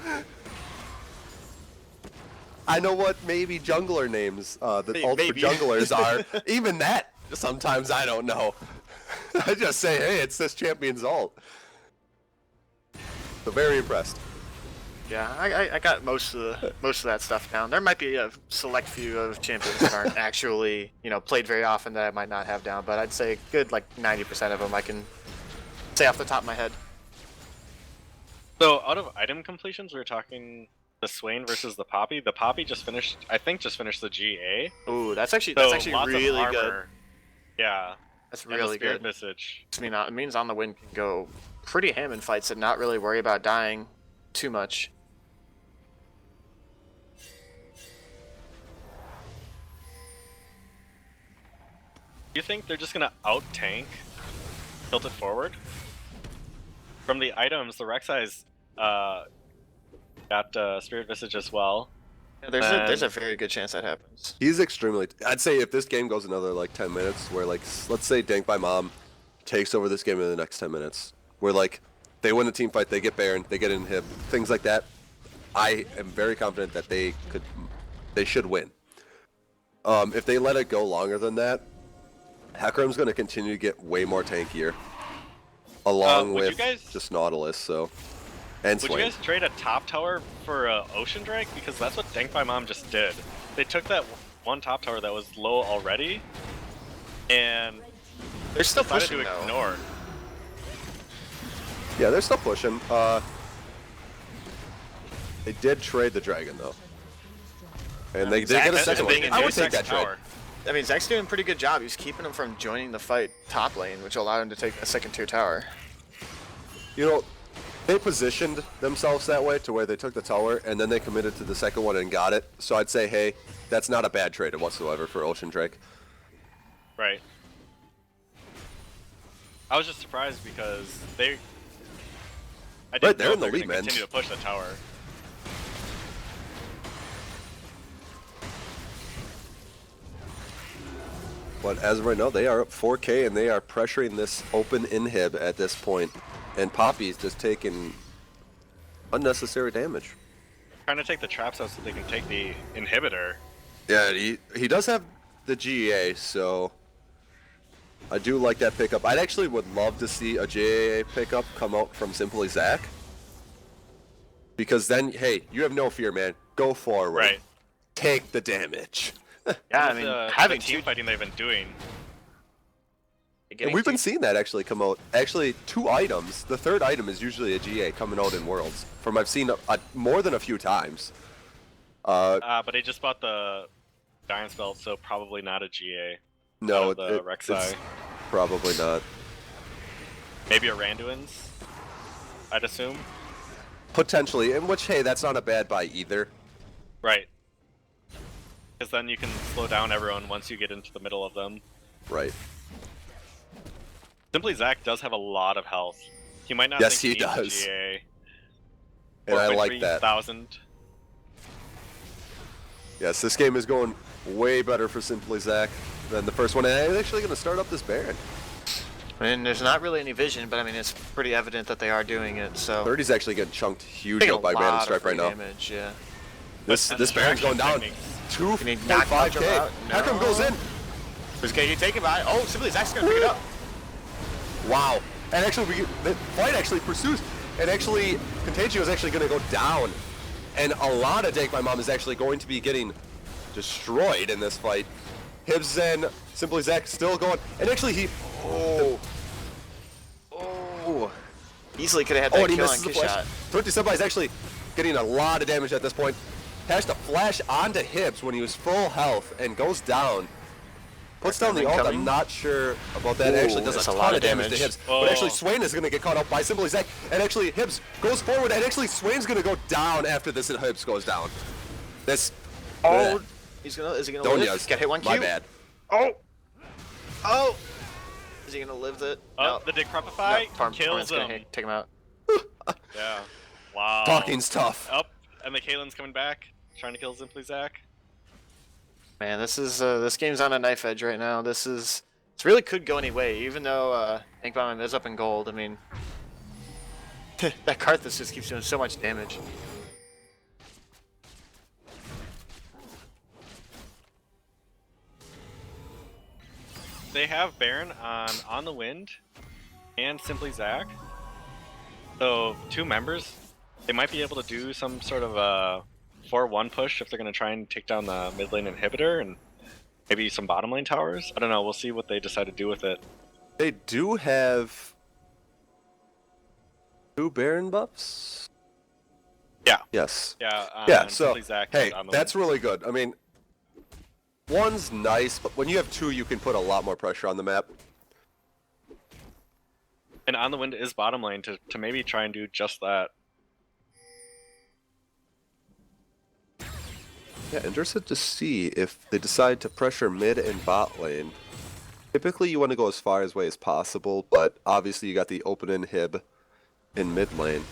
I know what maybe jungler names, the ult for junglers are. Even that, sometimes I don't know. I just say, hey, it's this champion's ult. So very impressed. Yeah, I got most of that stuff down. There might be a select few of champions that aren't actually, you know, played very often that I might not have down, but I'd say good like 90% of them I can say off the top of my head. So out of item completions, we were talking the Swain versus the Poppy. The Poppy just finished, I think, the GA. Ooh, that's actually lots really of good. armor. Yeah, That's and really the Spirit good. Visage. It means On the Wind can go pretty ham in fights and not really worry about dying too much. Do you think they're just gonna out tank, tilt it forward? From the items, the Rek'Sai's got Spirit Visage as well. Yeah, there's a very good chance that happens. He's extremely. I'd say if this game goes another like 10 minutes, where like let's say Dank by Mom takes over this game in the next 10 minutes, where like they win a team fight, they get Baron, they get Inhib, things like that. I am very confident that they should win. If they let it go longer than that, Hecarim's going to continue to get way more tankier, along with just Nautilus. So, and would Swain. you guys trade a top tower for Ocean Drake? Because that's what Dank by Mom just did. They took that one top tower that was low already, and they're still decided pushing to ignore. Yeah, they're still pushing. They did trade the dragon though, and they did get a second one. I would take that trade. I mean, Zach's doing a pretty good job. He's keeping him from joining the fight top lane, which allowed him to take a second tier tower. You know, they positioned themselves that way to where they took the tower and then they committed to the second one and got it. So I'd say, hey, that's not a bad trade whatsoever for Ocean Drake. Right. I was just surprised because I didn't know they're in the they were lead, gonna man. continue to push the tower. But as of right now, they are up 4K and they are pressuring this open inhib at this point. And Poppy's just taking unnecessary damage. Trying to take the traps out so they can take the inhibitor. Yeah, he does have the GA, so I do like that pickup. I actually would love to see a GA pickup come out from Simply Zach. Because then, hey, you have no fear, man. Go forward. Right. Take the damage. Yeah, I mean, having the team fighting they've been doing. And we've been seeing that actually come out. Actually, 2 items. The third item is usually a GA coming out in Worlds. From I've seen more than a few times. But they just bought the Giant's Belt, so probably not a GA. No, the Rek'Sai. it's probably not. Maybe a Randuin's, I'd assume. Potentially, in which, hey, that's not a bad buy either. Right. Because then you can slow down everyone once you get into the middle of them. Right. Simply Zach does have a lot of health. He might not Yes, think he needs does. a GA. And I like that. 4,000. Yes, this game is going way better for Simply Zach than the first one. And I'm actually going to start up this Baron. I mean, there's not really any vision, but I mean, it's pretty evident that they are doing it, so... 30's actually getting chunked huge up by Brandon Stripe right now. Damage, yeah. This Baron's going down. 2.5K. Hecarim goes in. There's KG taken by it. Oh, Simply Zach's going to pick it up. Wow. And actually, the fight actually pursues. And actually, Contagio is actually going to go down. And a lot of Dank by Mom is actually going to be getting destroyed in this fight. Hibs and Simply Zach still going. And actually, he... Oh. Easily could have had that kill on Kiss shot. 20 Senpai is actually getting a lot of damage at this point. Has to flash onto Hibs when he was full health and goes down. Puts down the ult. I'm not sure about that. It actually does a ton of damage to Hibs. But actually, Swain is going to get caught up by Simply Zach. And actually, Hibs goes forward. And actually, Swain's going to go down after this and Hibs goes down. This... Oh, is he gonna live? Get hit 1Q. My bad. Oh! Is he gonna live it? Oh, no. The Decrepify kills Torment's him. Gonna take him out. Yeah. Wow. Talking's tough. Up, and the Kalen's coming back, trying to kill Simply Zach. Man, this game's on a knife edge right now. This really could go any way, even though Dankbomb is up in gold. I mean, that Karthus just keeps doing so much damage. They have Baron on the Wind and Simply Zach. So 2 members, they might be able to do some sort of a 4-1 push if they're going to try and take down the mid lane inhibitor and maybe some bottom lane towers. I don't know. We'll see what they decide to do with it. They do have 2 Baron buffs. Yeah. Yes. Yeah. Yeah. So Zach hey, on the that's Wind. really good. I mean, 1's nice, but when you have 2, you can put a lot more pressure on the map. And on the Wind is bottom lane to maybe try and do just that. Yeah, interested to see if they decide to pressure mid and bot lane. Typically, you want to go as far away as possible, but obviously you got the open inhib in mid lane.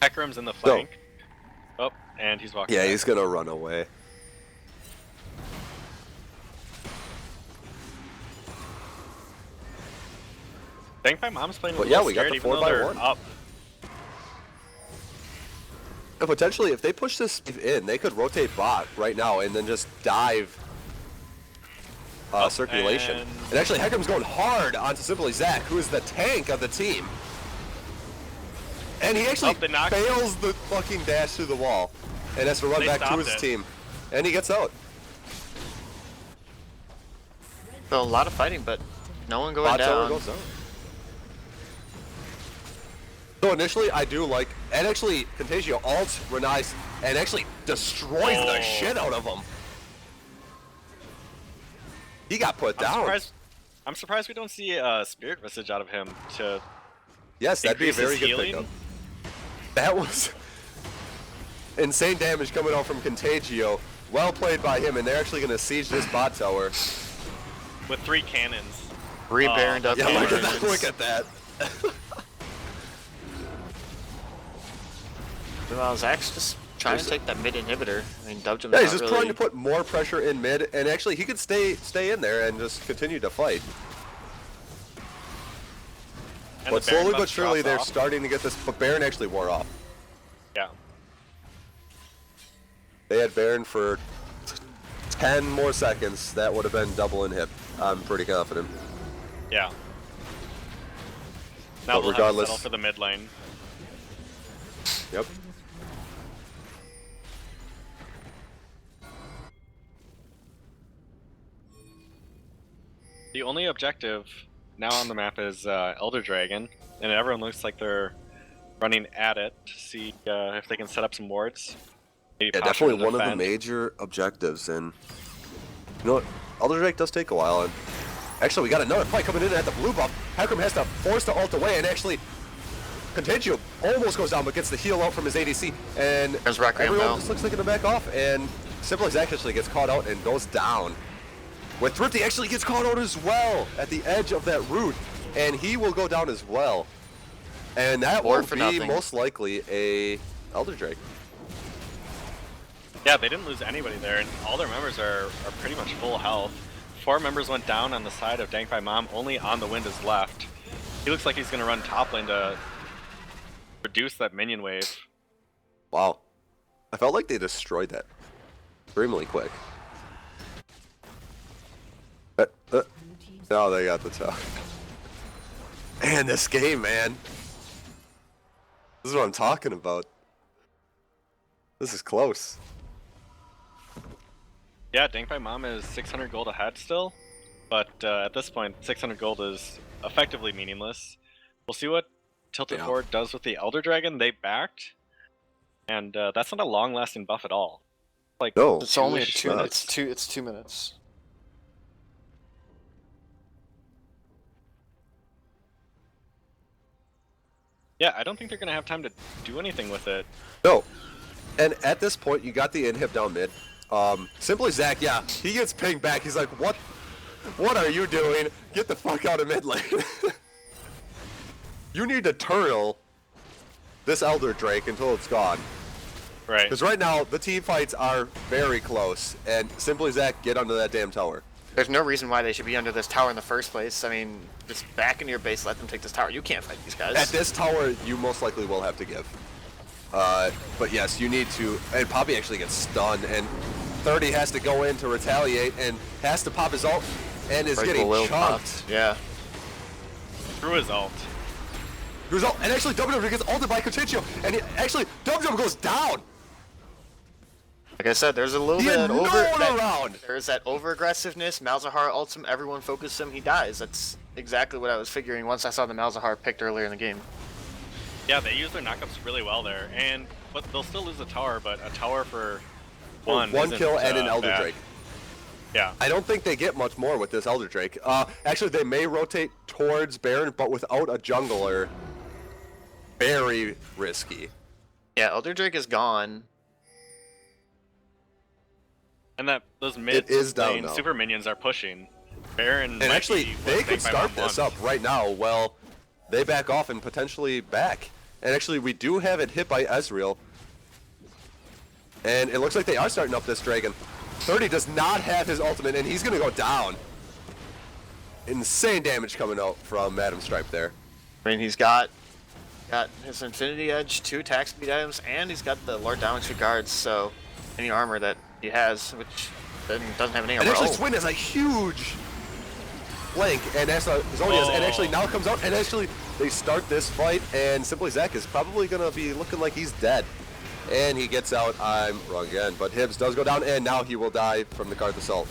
Hecarim's in the flank. Oh, and he's walking. Yeah, back. he's gonna run away. Dankbomb Mom's playing. But a yeah, little we got scared, the even 4 though by they're 1. Up. And potentially, if they push this in, they could rotate bot right now and then just dive circulation. And actually, Hecarim's going hard onto Simply Zach, who is the tank of the team. And he actually fails the fucking dash through the wall and has to run back to his team. And he gets out. So a lot of fighting, but no one going Bot down. tower goes down. So initially, I do like, and actually, Contagio ults Renais and actually destroys the shit out of him. He got put down. I'm surprised we don't see a Spirit Visage out of him to. Yes, that'd be a very good healing. pickup. That was insane damage coming out from Contagio. Well played by him, and they're actually going to siege this bot tower. With 3 cannons. 3 Baroned up. Yeah, look at cannons. that. Look at that. Well, Zach's just trying to take that mid inhibitor. I mean, Dubjum's Yeah, he's not just really... trying to put more pressure in mid, and actually he could stay in there and just continue to fight. And But the Baron slowly buff but surely drops they're off. starting to get this. But Baron actually wore off. Yeah. They had Baron for 10 more seconds. That would have been double inhib. I'm pretty confident. Yeah. Now But they'll regardless- have to settle for the mid lane. Yep. The only objective now on the map is Elder Dragon, and everyone looks like they're running at it to see if they can set up some wards. Maybe Yeah, posture definitely to one of the defend. major objectives. And you know what? Elder Drake does take a while. And actually, we got another fight coming in at the blue buff. Hecarim has to force the ult away, and actually, Contagio almost goes down, but gets the heal out from his ADC. And There's Requiem everyone now. just looks like they're gonna back off. And Simple Exact actually gets caught out and goes down. With Thrifty actually gets caught out as well at the edge of that root, and he will go down as well. And that will be most likely a Elder Drake. Yeah, they didn't lose anybody there, and all their members are pretty much full health. 4 members went down on the side of Dank by Mom, only On the Wind is left. He looks like he's going to run top lane to reduce that minion wave. Wow. I felt like they destroyed that extremely quick. No, they got the top. Man, this game, man. This is what I'm talking about. This is close. Yeah, Dank by Mom is 600 gold ahead still, but at this point, 600 gold is effectively meaningless. We'll see what Tilted Forward does with the Elder Dragon they backed, and that's not a long-lasting buff at all. Like, no, it's only 2 minutes. It's 2 minutes. Yeah, I don't think they're going to have time to do anything with it. No. And at this point, you got the inhib down mid. Simply Zach, yeah, he gets pinged back. He's like, what are you doing? Get the fuck out of mid lane. You need to turtle this Elder Drake until it's gone. Right. Because right now, the team fights are very close, and Simply Zach, get under that damn tower. There's no reason why they should be under this tower in the first place. I mean, just back into your base, let them take this tower. You can't fight these guys. At this tower, you most likely will have to give. But yes, you need to, and Poppy actually gets stunned, and 30 has to go in to retaliate, and has to pop his ult, and is getting chunked. Yeah. Through his ult. Through his ult, and actually WW gets ulted by Coutinho, and actually WW goes down. Like I said, there's a little bit of around. There's that over-aggressiveness. Malzahar ults him, everyone focuses him, he dies. That's exactly what I was figuring once I saw the Malzahar picked earlier in the game. Yeah, they use their knockups really well there, but they'll still lose a tower, but a tower for one kill and an Elder Drake. Yeah. I don't think they get much more with this Elder Drake. Actually, they may rotate towards Baron, but without a jungler, very risky. Yeah, Elder Drake is gone. And those mid lane super minions are pushing. Baron and actually, they could start this up right now. Well, they back off and potentially back. And actually, we do have it hit by Ezreal. And it looks like they are starting up this Dragon. 30 does not have his ultimate, and he's going to go down. Insane damage coming out from Madam Stripe there. I mean, he's got his Infinity Edge, 2 attack speed items, and he's got the Lord Downward Guards, so any armor that he has, which doesn't have any armor. And actually, Swin has a huge flank, and Zonia's, and actually now comes out, and actually they start this fight, and Simply Zach is probably going to be looking like he's dead. And he gets out, I'm wrong again, but Hibbs does go down, and now he will die from the Karth Assault.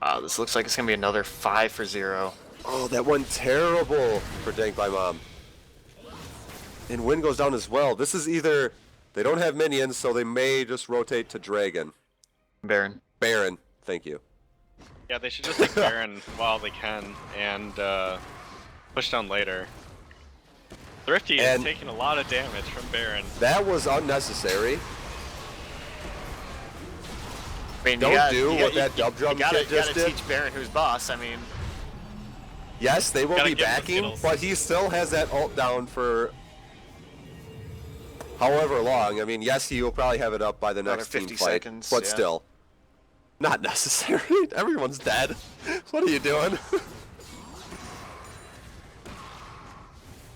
Wow, this looks like it's going to be another 5 for 0. Oh, that went terrible for Dank by Mom. And Win goes down as well. This is either, they don't have minions, so they may just rotate to Dragon. Baron. Baron, thank you. Yeah, they should just take Baron while they can, and push down later. Thrifty is taking a lot of damage from Baron. That was unnecessary. I mean, don't do what that dub drum kid just did. You gotta teach Baron who's boss, I mean. Yes, they will be backing, but he still has that ult down for however long. I mean, yes, he will probably have it up by the next team fight, seconds, but still. Not necessary. Everyone's dead. What are you doing?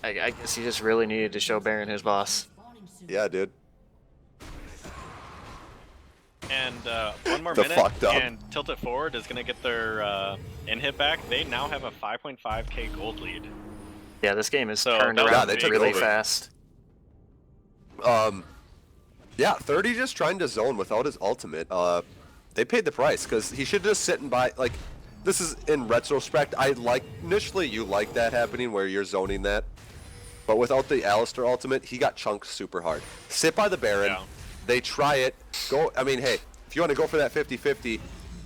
I guess he just really needed to show Baron his boss. Yeah, dude. And 1 more minute, and Tilt It Forward is going to get their in-hit back. They now have a 5.5k gold lead. Yeah, this game is turned around really fast. Yeah, 30 just trying to zone without his ultimate. They paid the price, because he should just sit and buy, like, this is in retrospect, initially you like that happening where you're zoning that. But without the Alistar ultimate, he got chunked super hard. Sit by the Baron. Yeah. They try it. Go. I mean, hey, if you want to go for that 50-50,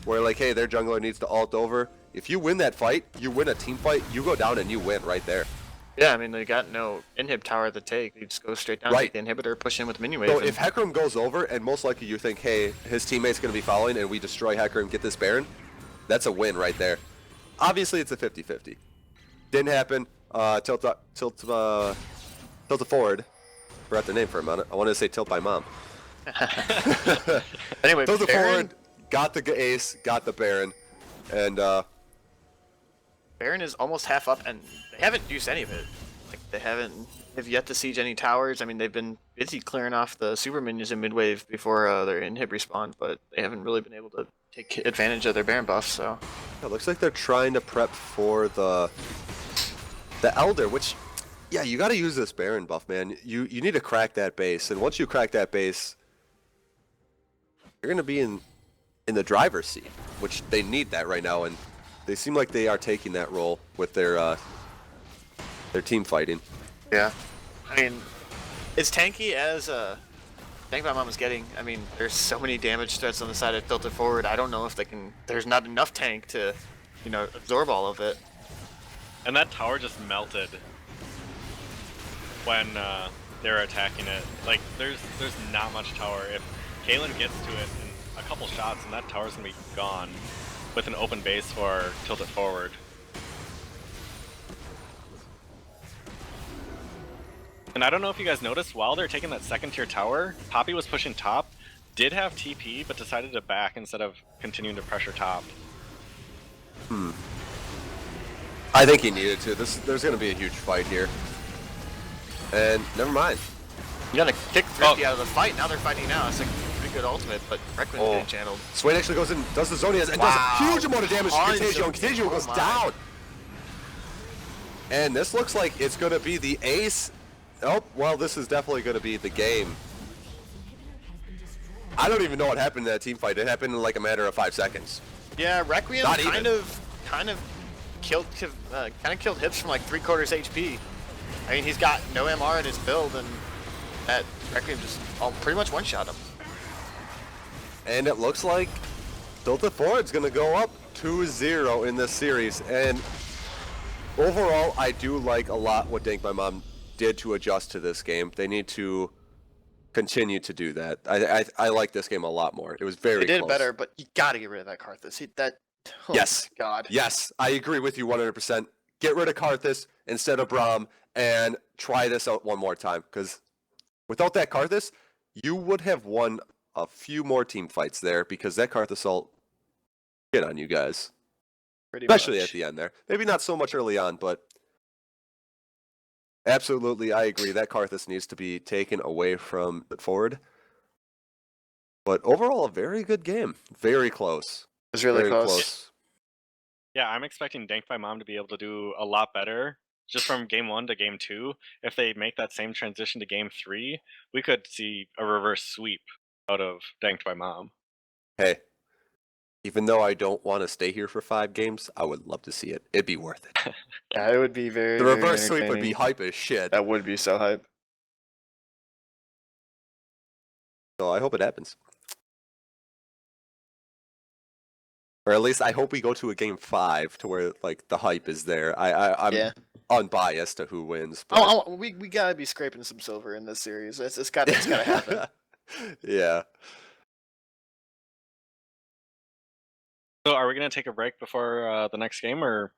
where like, hey, their jungler needs to ult over. If you win that fight, you win a team fight, you go down and you win right there. Yeah, I mean, they got no inhib tower to take. You just go straight down, take the inhibitor, push in with minion wave. So if Hecarim goes over, and most likely you think, hey, his teammate's going to be following, and we destroy Hecarim, get this Baron, that's a win right there. Obviously, it's a 50-50. Didn't happen. Tilt Forward. Forgot their name for a minute. I wanted to say Tilt by Mom. Anyway, Tilt Forward, got the ace, got the Baron, and Baron is almost half up, and they haven't used any of it. Like they've yet to siege any towers. I mean, they've been busy clearing off the super minions in midwave before their inhib respawn, but they haven't really been able to take advantage of their Baron buff. So it looks like they're trying to prep for the Elder, which, yeah, you got to use this Baron buff, man. You need to crack that base, and once you crack that base, you're going to be in the driver's seat, which they need that right now, and they seem like they are taking that role with their team fighting. Yeah, I mean, as tanky as Tank by Mom is getting, I mean, there's so many damage threats on the side of Tilted Forward. I don't know if they can. There's not enough tank to, absorb all of it. And that tower just melted when they were attacking it. Like, there's not much tower. Kalen gets to it in a couple shots, and that tower's gonna be gone with an open base for tilt it forward. And I don't know if you guys noticed, while they're taking that second tier tower, Poppy was pushing top, did have TP, but decided to back instead of continuing to pressure top. I think he needed to. There's going to be a huge fight here. And never mind. You gotta kick Thrifty out of the fight. Now they're fighting now. It's like a pretty good ultimate, but Requiem getting channeled. Swain actually goes in, does the Zonias, and does a huge amount of damage to Contagio, and Contagio goes down. And this looks like it's going to be the ace. Oh, well, this is definitely going to be the game. I don't even know what happened in that team fight. It happened in like a matter of 5 seconds. Yeah, Requiem kind of killed Hips from like 3/4 HP. I mean, he's got no MR in his build, and that Requiem just pretty much one-shot him. And it looks like Tilted Forward's going to go up 2-0 in this series. And overall, I do like a lot what Dank My Mom did to adjust to this game. They need to continue to do that. I like this game a lot more. It was very They did close. better, but you gotta get rid of that Karthus. Yes. My God. Yes, I agree with you 100%. Get rid of Karthus instead of Braum and try this out one more time. Because without that Karthus, you would have won a few more team fights there, because that Karthus ult get on you guys. Especially at the end there. Maybe not so much early on, but absolutely, I agree. That Karthus needs to be taken away from the forward. But overall, a very good game. Very close. It was really close. Yeah, I'm expecting Dank by Mom to be able to do a lot better just from game 1 to game 2. If they make that same transition to game 3, we could see a reverse sweep out of Danked by Mom. Hey, even though I don't want to stay here for 5 games, I would love to see it. It'd be worth it. Yeah, it would be very. The reverse sweep would be hype as shit. That would be so hype. So I hope it happens. Or at least I hope we go to a game 5 to where like the hype is there. I'm unbiased to who wins. But... we gotta be scraping some silver in this series. It's gotta happen. Yeah. So are we gonna take a break before the next game, or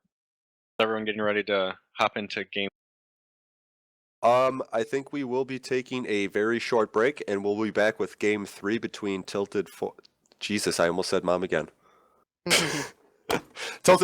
is everyone getting ready to hop into game? I think we will be taking a very short break, and we'll be back with game 3 between Jesus, I almost said Mom again.